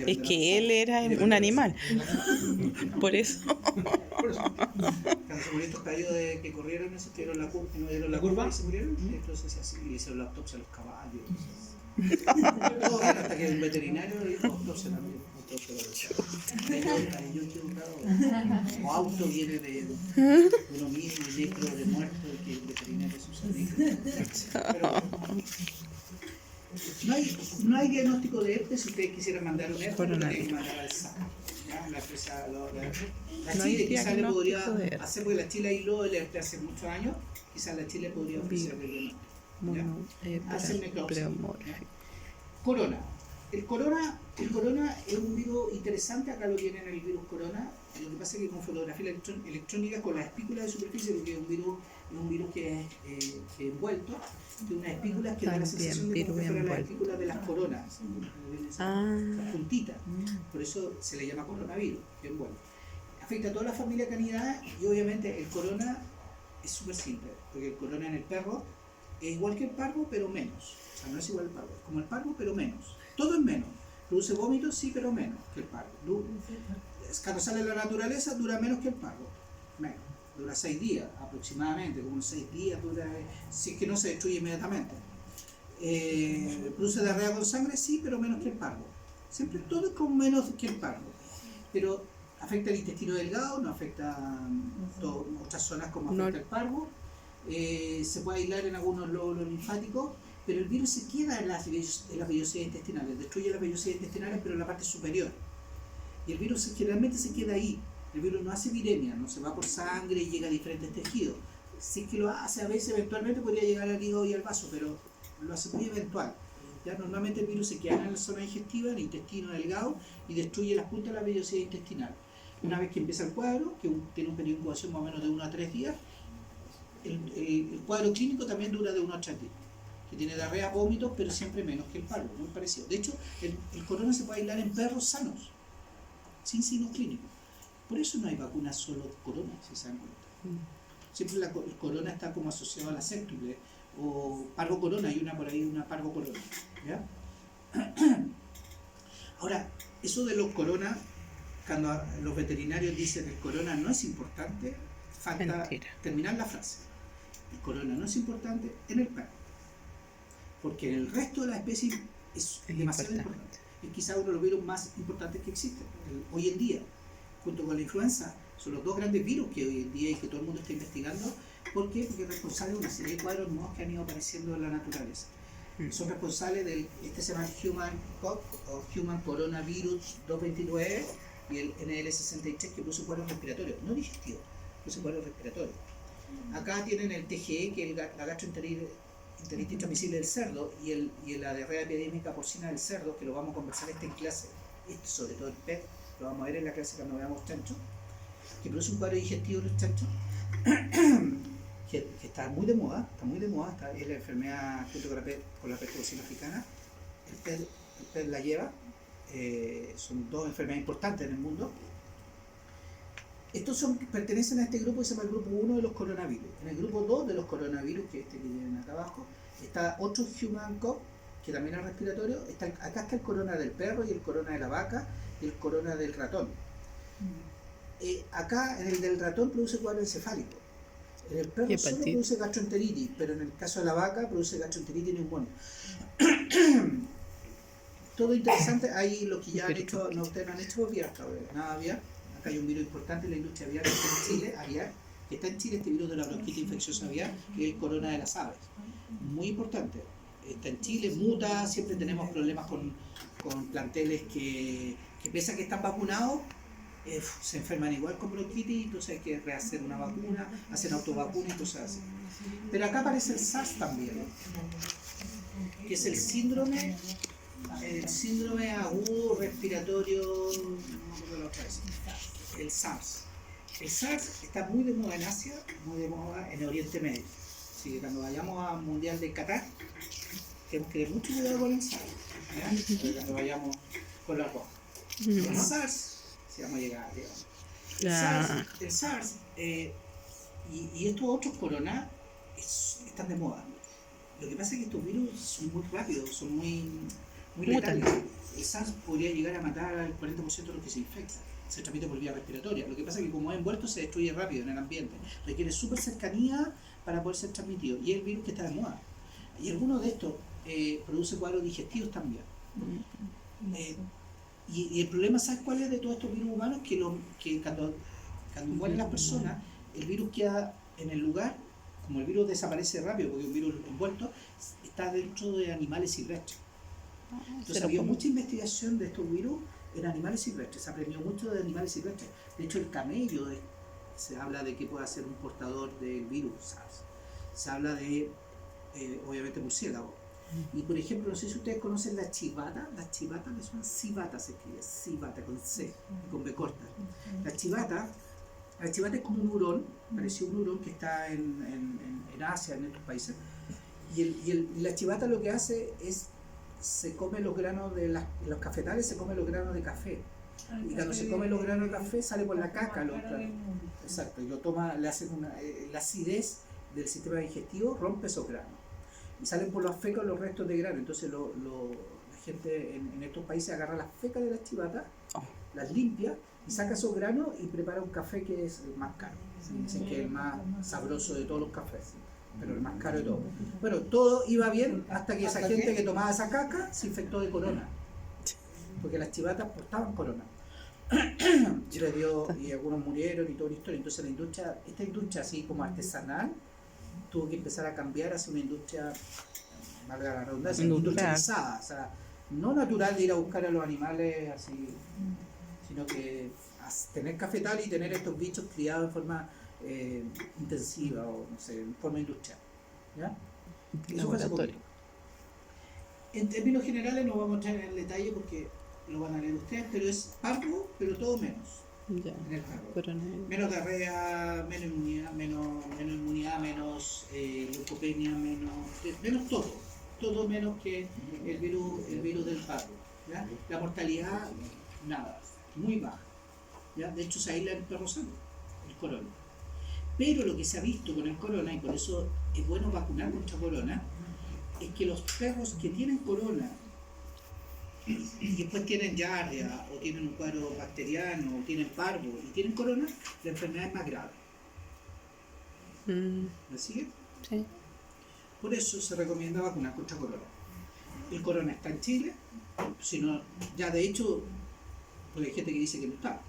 Es que él era un animal. Por eso. Por eso. Cuando se murieron estos caballos que corrieron, se dieron la curva, no dieron la curva y se murieron, entonces así, y le hicieron la autopsia a los caballos. Todo bien, hasta que el veterinario dijo autopsia también. Yo equivocado. O auto viene de uno mismo, y necro de muerto, que el veterinario se usa necro. Pero no hay diagnóstico de herpes. Si ustedes quisieran mandar un herpes, lo tienen que mandar al SAC. La empresa, la No hay Chile quizás le podría diagnóstico de herpes. hacer, porque la Chile aisló el herpes hace muchos años, quizás la Chile podría ofrecer el diagnóstico. Hacer necropsia. Corona. El corona es un virus interesante, acá lo tienen el virus corona. Lo que pasa es que con fotografía electrónica, con la espícula de superficie, porque es un virus que es envuelto, tiene unas espículas que dan la sensación de como que fueran las espículas de las coronas, las puntitas. Por eso se le llama coronavirus, que envuelto. Afecta a toda la familia Canidae y obviamente el corona es súper simple, porque el corona en el perro es igual que el parvo, pero menos. O sea, no es igual al parvo, es como el parvo, pero menos. Todo es menos. Produce vómitos, sí, pero menos que el parvo. Cuando sale en la naturaleza dura menos que el parvo. Menos. Dura 6 días aproximadamente, como 6 días dura, si es que no se destruye inmediatamente. Produce diarrea con sangre, sí, pero menos que el parvo. Siempre todo es como menos que el parvo. Pero afecta el intestino delgado, no afecta otras zonas como afecta el parvo. Se puede aislar en algunos lóbulos linfáticos, pero el virus se queda en las vellosidades intestinales, destruye las vellosidades intestinales, pero en la parte superior. Y el virus generalmente se queda ahí. El virus no hace viremia, no se va por sangre y llega a diferentes tejidos. Si es que lo hace a veces, eventualmente podría llegar al hígado y al vaso, pero lo hace muy eventual. Ya normalmente el virus se queda en la zona digestiva, en el intestino delgado, y destruye las puntas de la vellosidad intestinal. Una vez que empieza el cuadro, que tiene un periodo de incubación más o menos de 1 a 3 días, el cuadro clínico también dura de 1 a 3 días. Que tiene diarrea, vómitos, pero siempre menos que el parvo, muy parecido. De hecho, el corona se puede aislar en perros sanos, sin signos clínicos. Por eso no hay vacuna solo corona, si se dan cuenta. Siempre el corona está como asociado a la séptuple, o parvo corona, hay una por ahí, una parvo corona. ¿Ya? Ahora, eso de los corona, cuando los veterinarios dicen que el corona no es importante, falta Mentira. terminar la frase. El corona no es importante en el perro, porque en el resto de las especies es demasiado importante. Es quizá uno de los virus más importantes que existen hoy en día, junto con la influenza. Son los dos grandes virus que hoy en día y que todo el mundo está investigando. ¿Por qué? Porque es responsable de una serie de cuadros nuevos que han ido apareciendo en la naturaleza. Son responsables este se llama Human Coronavirus 229 y el NL63, que produce cuadros respiratorios, no digestivos, produce cuadros respiratorios. Acá tienen el TGE, que es la gastroenteritis transmisible del cerdo, y la diarrea epidémica porcina del cerdo, que lo vamos a conversar en clase, sobre todo el PET, lo vamos a ver en la clase cuando veamos chancho, que produce un cuadro digestivo en los chanchos, que está muy de moda, es la enfermedad junto con la peste porcina africana. El PET la lleva, son dos enfermedades importantes en el mundo. pertenecen a este grupo que se llama el grupo 1 de los coronavirus. En el grupo 2 de los coronavirus, que es este que tienen acá abajo, está otro human cov, que también es respiratorio. Acá está el corona del perro y el corona de la vaca y el corona del ratón. Acá en el del ratón produce cuadro encefálico. En el perro solo produce gastroenteritis, pero en el caso de la vaca produce gastroenteritis neumónica. Todo interesante. Ahí lo que ya han hecho, no, ustedes no han hecho aviar, nada aviar. Acá hay un virus importante en la industria aviar que está en Chile, aviar, que está en Chile, este virus de la bronquitis infecciosa aviar, que es el corona de las aves. Muy importante. Está en Chile, muta, siempre tenemos problemas con planteles que pese a que están vacunados, se enferman igual con bronquitis, entonces hay que rehacer una vacuna, hacen autovacuna y cosas así. Pero acá aparece el SARS también, que es el síndrome agudo respiratorio, no me acuerdo la otra vez, el SARS. El SARS está muy de moda en Asia, muy de moda en Oriente Medio. Así que cuando vayamos al Mundial de Qatar, tenemos que tener mucho cuidado con el SARS, ¿ya? Cuando vayamos con la roja. El SARS, si vamos a llegar, digamos. El SARS y estos otros corona están de moda. Lo que pasa es que estos virus son muy rápidos, son muy letales. El SARS podría llegar a matar al 40% de los que se infectan. Se transmite por vía respiratoria. Lo que pasa es que como es envuelto se destruye rápido en el ambiente. Requiere súper cercanía para poder ser transmitido. Y es el virus que está de moda. Y algunos de estos produce cuadros digestivos también. Y el problema, ¿sabes cuál es de todos estos virus humanos? Que cuando mueren las personas, el virus queda en el lugar, como el virus desaparece rápido, porque un virus envuelto está dentro de animales silvestres. Entonces había mucha investigación de estos virus en animales silvestres, se aprendió mucho de animales silvestres. De hecho, el camello se habla de que puede ser un portador del virus SARS. Se habla de, obviamente, murciélago. Y por ejemplo, no sé si ustedes conocen las chivatas les suenan civata, se escribe civata con C, con B corta. La chivata es como un hurón, parecía un hurón que está en Asia, en otros países. Y la chivata lo que hace es se come los granos de los cafetales, se come los granos de café. Y cuando se come los granos de café sale por la caca los granos. Exacto, y lo toma, le hacen la acidez del sistema digestivo rompe esos granos. Y salen por las fecas los restos de grano. Entonces la gente en estos países agarra las fecas de las chivatas, las limpia y saca esos granos y prepara un café que es el más caro. Dicen que es el más sabroso de todos los cafés, pero el más caro de todos. Bueno, todo iba bien hasta que esa gente que tomaba esa caca se infectó de corona, porque las chivatas portaban corona. Y algunos murieron y toda la historia. Entonces esta industria así como artesanal tuvo que empezar a cambiar hacia una industria, valga la redundancia, industrializada, o sea, no natural de ir a buscar a los animales así, sino que tener cafetal y tener estos bichos criados en forma intensiva o no sé, en forma industrial, ¿ya? Eso fue hace poquito. En términos generales no vamos a entrar en el detalle porque lo van a leer ustedes, pero es parvo, pero todo menos. Ya, en el parvo. pero no. Menos diarrea, menos inmunidad, menos leucopenia, menos todo menos que el virus del parvo, ¿ya? La mortalidad, nada, muy baja, ¿ya? De hecho se aísla el perro sano, el corona. Pero lo que se ha visto con el corona, y por eso es bueno vacunar contra corona, es que los perros que tienen corona y después tienen diarrea o tienen un cuadro bacteriano o tienen parvo y tienen corona, la enfermedad es más grave. ¿Me sigue? Sí. Por eso se recomienda vacunar contra corona. El corona está en Chile, sino, ya de hecho, pues hay gente que dice que no está,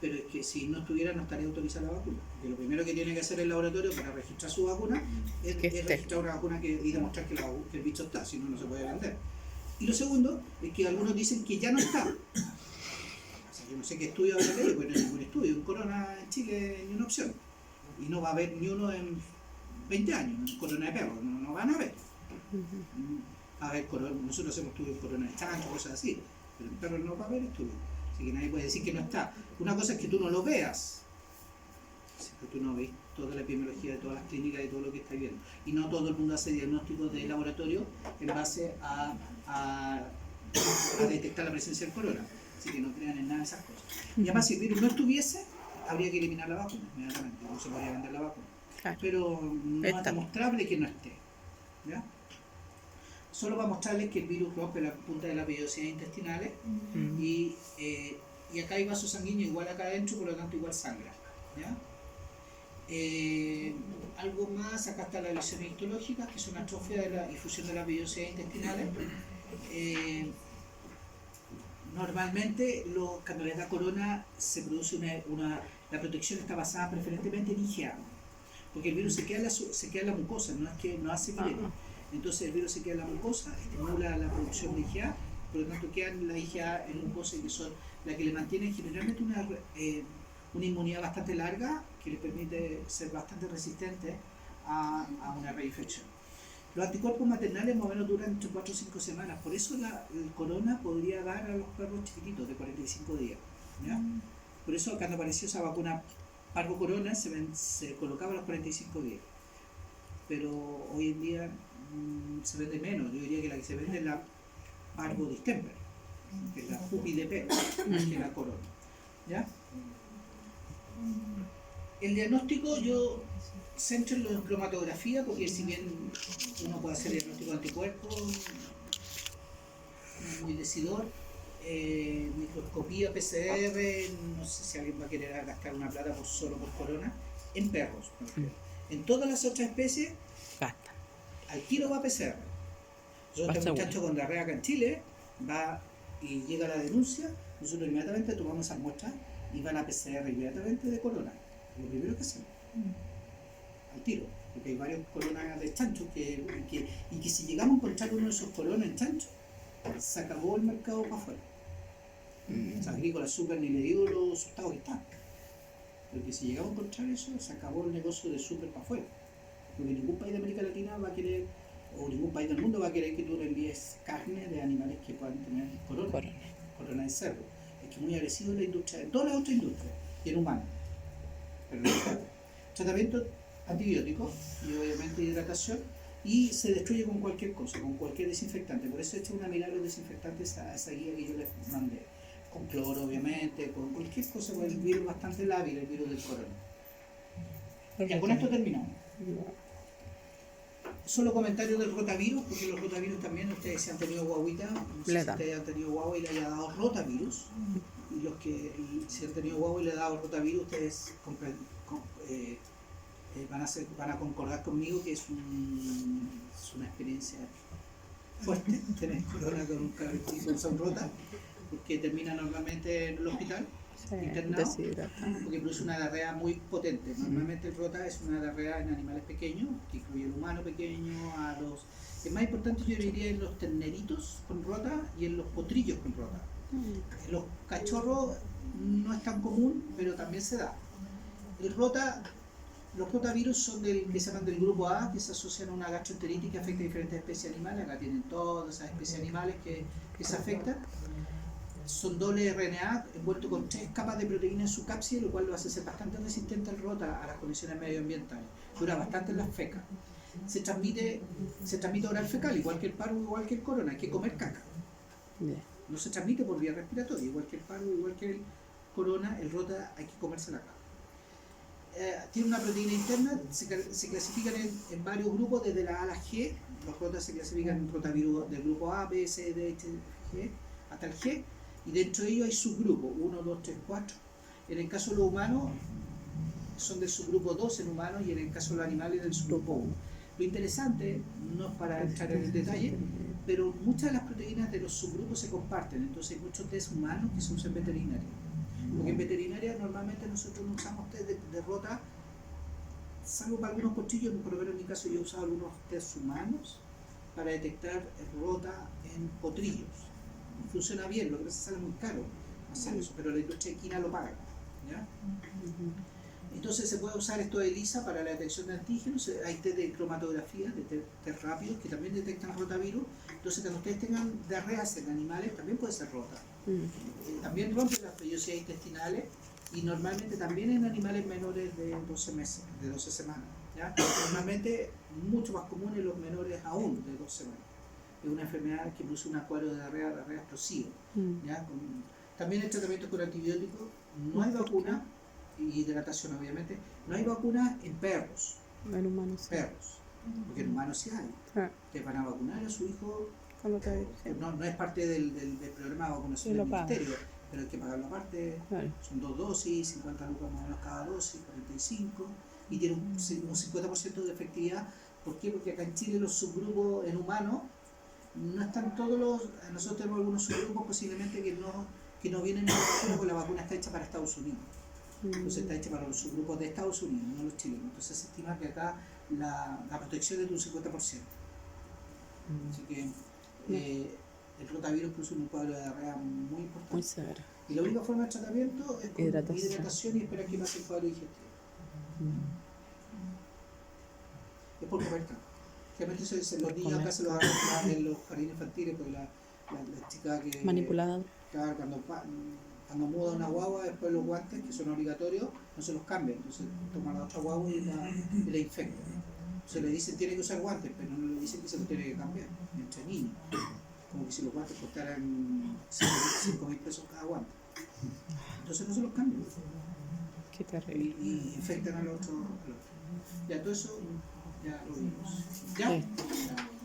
pero es que si no estuviera no estaría autorizada la vacuna. Porque lo primero que tiene que hacer el laboratorio para registrar su vacuna es registrar una vacuna y demostrar que el bicho está, si no, no se puede vender. Y lo segundo es que algunos dicen que ya no está. O sea, yo no sé qué estudio habrá leído, porque no hay ningún estudio. Un corona en Chile ni una opción. Y no va a haber ni uno en 20 años, un corona de perro, no van a ver. A ver, nosotros hacemos estudios de corona de chancho, cosas así, pero en perro no va a haber estudios. Así que nadie puede decir que no está. Una cosa es que tú no lo veas, que tú no ves toda la epidemiología de todas las clínicas y todo lo que está viendo. Y no todo el mundo hace diagnósticos de laboratorio en base a detectar la presencia del corona. Así que no crean en nada de esas cosas. Y además, si el virus no estuviese, habría que eliminar la vacuna inmediatamente, no se podría vender la vacuna. Claro. Pero no Está. es demostrable que no esté. ¿Ya? Solo va a mostrarles que el virus rompe la punta de las vellosidades intestinales Mm. y acá hay vasos sanguíneos igual acá adentro, por lo tanto igual sangra. ¿Ya? Algo más, acá está la lesiones histológicas, que son atrofia y fusión de las vellosidades intestinales. Normalmente cuando les da corona se produce la protección está basada preferentemente en IgA, porque el virus se queda en la mucosa, no es que no hace virus. Entonces el virus se queda en la mucosa, estimula la producción de IgA, por lo tanto quedan las IgA en mucosa y que son las que le mantienen generalmente una inmunidad bastante larga que les permite ser bastante resistentes a una reinfección. Los anticuerpos maternales más o menos duran entre 4 o 5 semanas, por eso el corona podría dar a los perros chiquititos de 45 días. ¿Ya? Por eso cuando apareció esa vacuna parvo corona se colocaba a los 45 días. Pero hoy en día se vende menos, yo diría que la que se vende es la parvo distemper, que es la pupi de perro, más que la corona. ¿Ya? El diagnóstico yo centro en cromatografía, porque si bien uno puede hacer diagnóstico de anticuerpos, muy decidor, microscopía, PCR, no sé si alguien va a querer gastar una plata solo por corona, en perros. En todas las otras especies, Gasta. al tiro va PCR. Nosotros este muchacho con diarrea acá en Chile, va y llega la denuncia, nosotros inmediatamente tomamos esas muestras y van a PCR inmediatamente de corona. Lo primero que hacemos. Al tiro, porque hay varios coronas de chancho y que si llegamos a encontrar uno de esos coronas en chancho, se acabó el mercado para afuera. O sea, Agrícola Super ni le digo lo asustado que está. Porque si llegamos a encontrar eso, se acabó el negocio de Super para afuera. Porque ningún país de América Latina va a querer, o ningún país del mundo va a querer que tú le envíes carne de animales que puedan tener corona de cerdo. Es que es muy agresivo en la industria, en todas las otras industrias, y en humanos. Pero no está. Tratamiento antibiótico y obviamente hidratación, y se destruye con cualquier cosa, con cualquier desinfectante. Por eso he hecho una mirada de los desinfectantes a esa guía que yo les mandé, con cloro obviamente, con cualquier cosa, con el virus bastante lábil, el virus del corona. Ya con esto terminamos. Solo comentarios del rotavirus, porque los rotavirus también, ustedes si han tenido guaguita, no sé si ustedes han tenido guagua y le haya dado rotavirus, y los que si han tenido guagua y le ha dado rotavirus, ustedes van a concordar conmigo que es una experiencia fuerte tener corona con un cabrito son rota, porque termina normalmente en el hospital internado, porque produce una diarrea muy potente. Normalmente el rota es una diarrea en animales pequeños, que incluye el humano pequeño, es más importante yo diría en los terneritos con rota y en los potrillos con rota. En los cachorros no es tan común, pero también se da. Los rotavirus son que se llaman del grupo A, que se asocian a una gastroenteritis que afecta a diferentes especies animales. Acá tienen todas esas especies animales que se afectan. Son doble RNA envuelto con 3 capas de proteína en su cápside, lo cual lo hace ser bastante resistente al rota a las condiciones medioambientales. Dura bastante en las fecas. Se transmite oral fecal, igual que el parvo, igual que el corona. Hay que comer caca. No se transmite por vía respiratoria, igual que el parvo, igual que el corona, el rota hay que comerse la caca. Tiene una proteína interna, se clasifican en varios grupos, desde la A a la G. Los rotas se clasifican en rotavirus del grupo A, B, C, D, H, G, hasta el G, y dentro de ellos hay subgrupos, 1, 2, 3, 4. En el caso de los humanos, son del subgrupo 2 en humanos, y en el caso de los animales del subgrupo 1. Lo interesante, no es para entrar en el detalle, pero muchas de las proteínas de los subgrupos se comparten, entonces hay muchos test humanos que se usan en veterinaria. Porque en veterinaria normalmente nosotros no usamos test de rota, salvo para algunos potrillos, por lo menos en mi caso yo he usado algunos test humanos para detectar rota en potrillos. Funciona bien, lo que pasa es que sale muy caro hacer eso, pero la industria equina lo paga. ¿Ya? Entonces se puede usar esto de ELISA para la detección de antígenos. Hay test de cromatografía, de test rápidos que también detectan rotavirus. Entonces cuando ustedes tengan diarreas en animales también puede ser rota. También rompe las vellosidades intestinales, y normalmente también en animales menores de 12 meses, de 12 semanas. ¿Ya? Normalmente mucho más común en los menores aún de 12 semanas. Es una enfermedad que produce un cuadro de diarrea explosiva. ¿Ya? También el tratamiento con antibióticos, no hay vacuna, y hidratación obviamente. No hay vacunas en perros, En humanos. Sí. porque en humanos sí hay. Ah, Te van a vacunar a su hijo, cuando te no es parte del programa de vacunación Sí, del lo pagas. ministerio, pero hay que pagarlo aparte. Claro. Son 2 dosis, 50 lucas más o menos cada dosis, 45, y tiene un 50% de efectividad. ¿Por qué? Porque acá en Chile los subgrupos en humanos no están todos los. Nosotros tenemos algunos subgrupos posiblemente que no vienen en la vacuna, porque la vacuna está hecha para Estados Unidos. Entonces está hecha para los subgrupos de Estados Unidos, no los chilenos. Entonces se estima que acá la protección es de un 50%. Así que el rotavirus produce un cuadro de diarrea muy importante. Muy severo. Y la única forma de tratamiento es con Hidratación. hidratación y esperar que pase el cuadro digestivo. Es por comer carne. Realmente los niños acá se los agarran en los jardines infantiles, porque la chica que... Manipulada. Claro, cuando muda una guagua, después los guantes, que son obligatorios, no se los cambian. Entonces toman la otra guagua y la infectan. Entonces le dicen tiene que usar guantes, pero no le dicen que se los tiene que cambiar, entre niños. Como que si los guantes costaran 5.000 pesos cada guante. Entonces no se los cambian. Qué terrible. Y infectan al otro. Ya todo eso ya lo vimos. ¿Ya? Sí.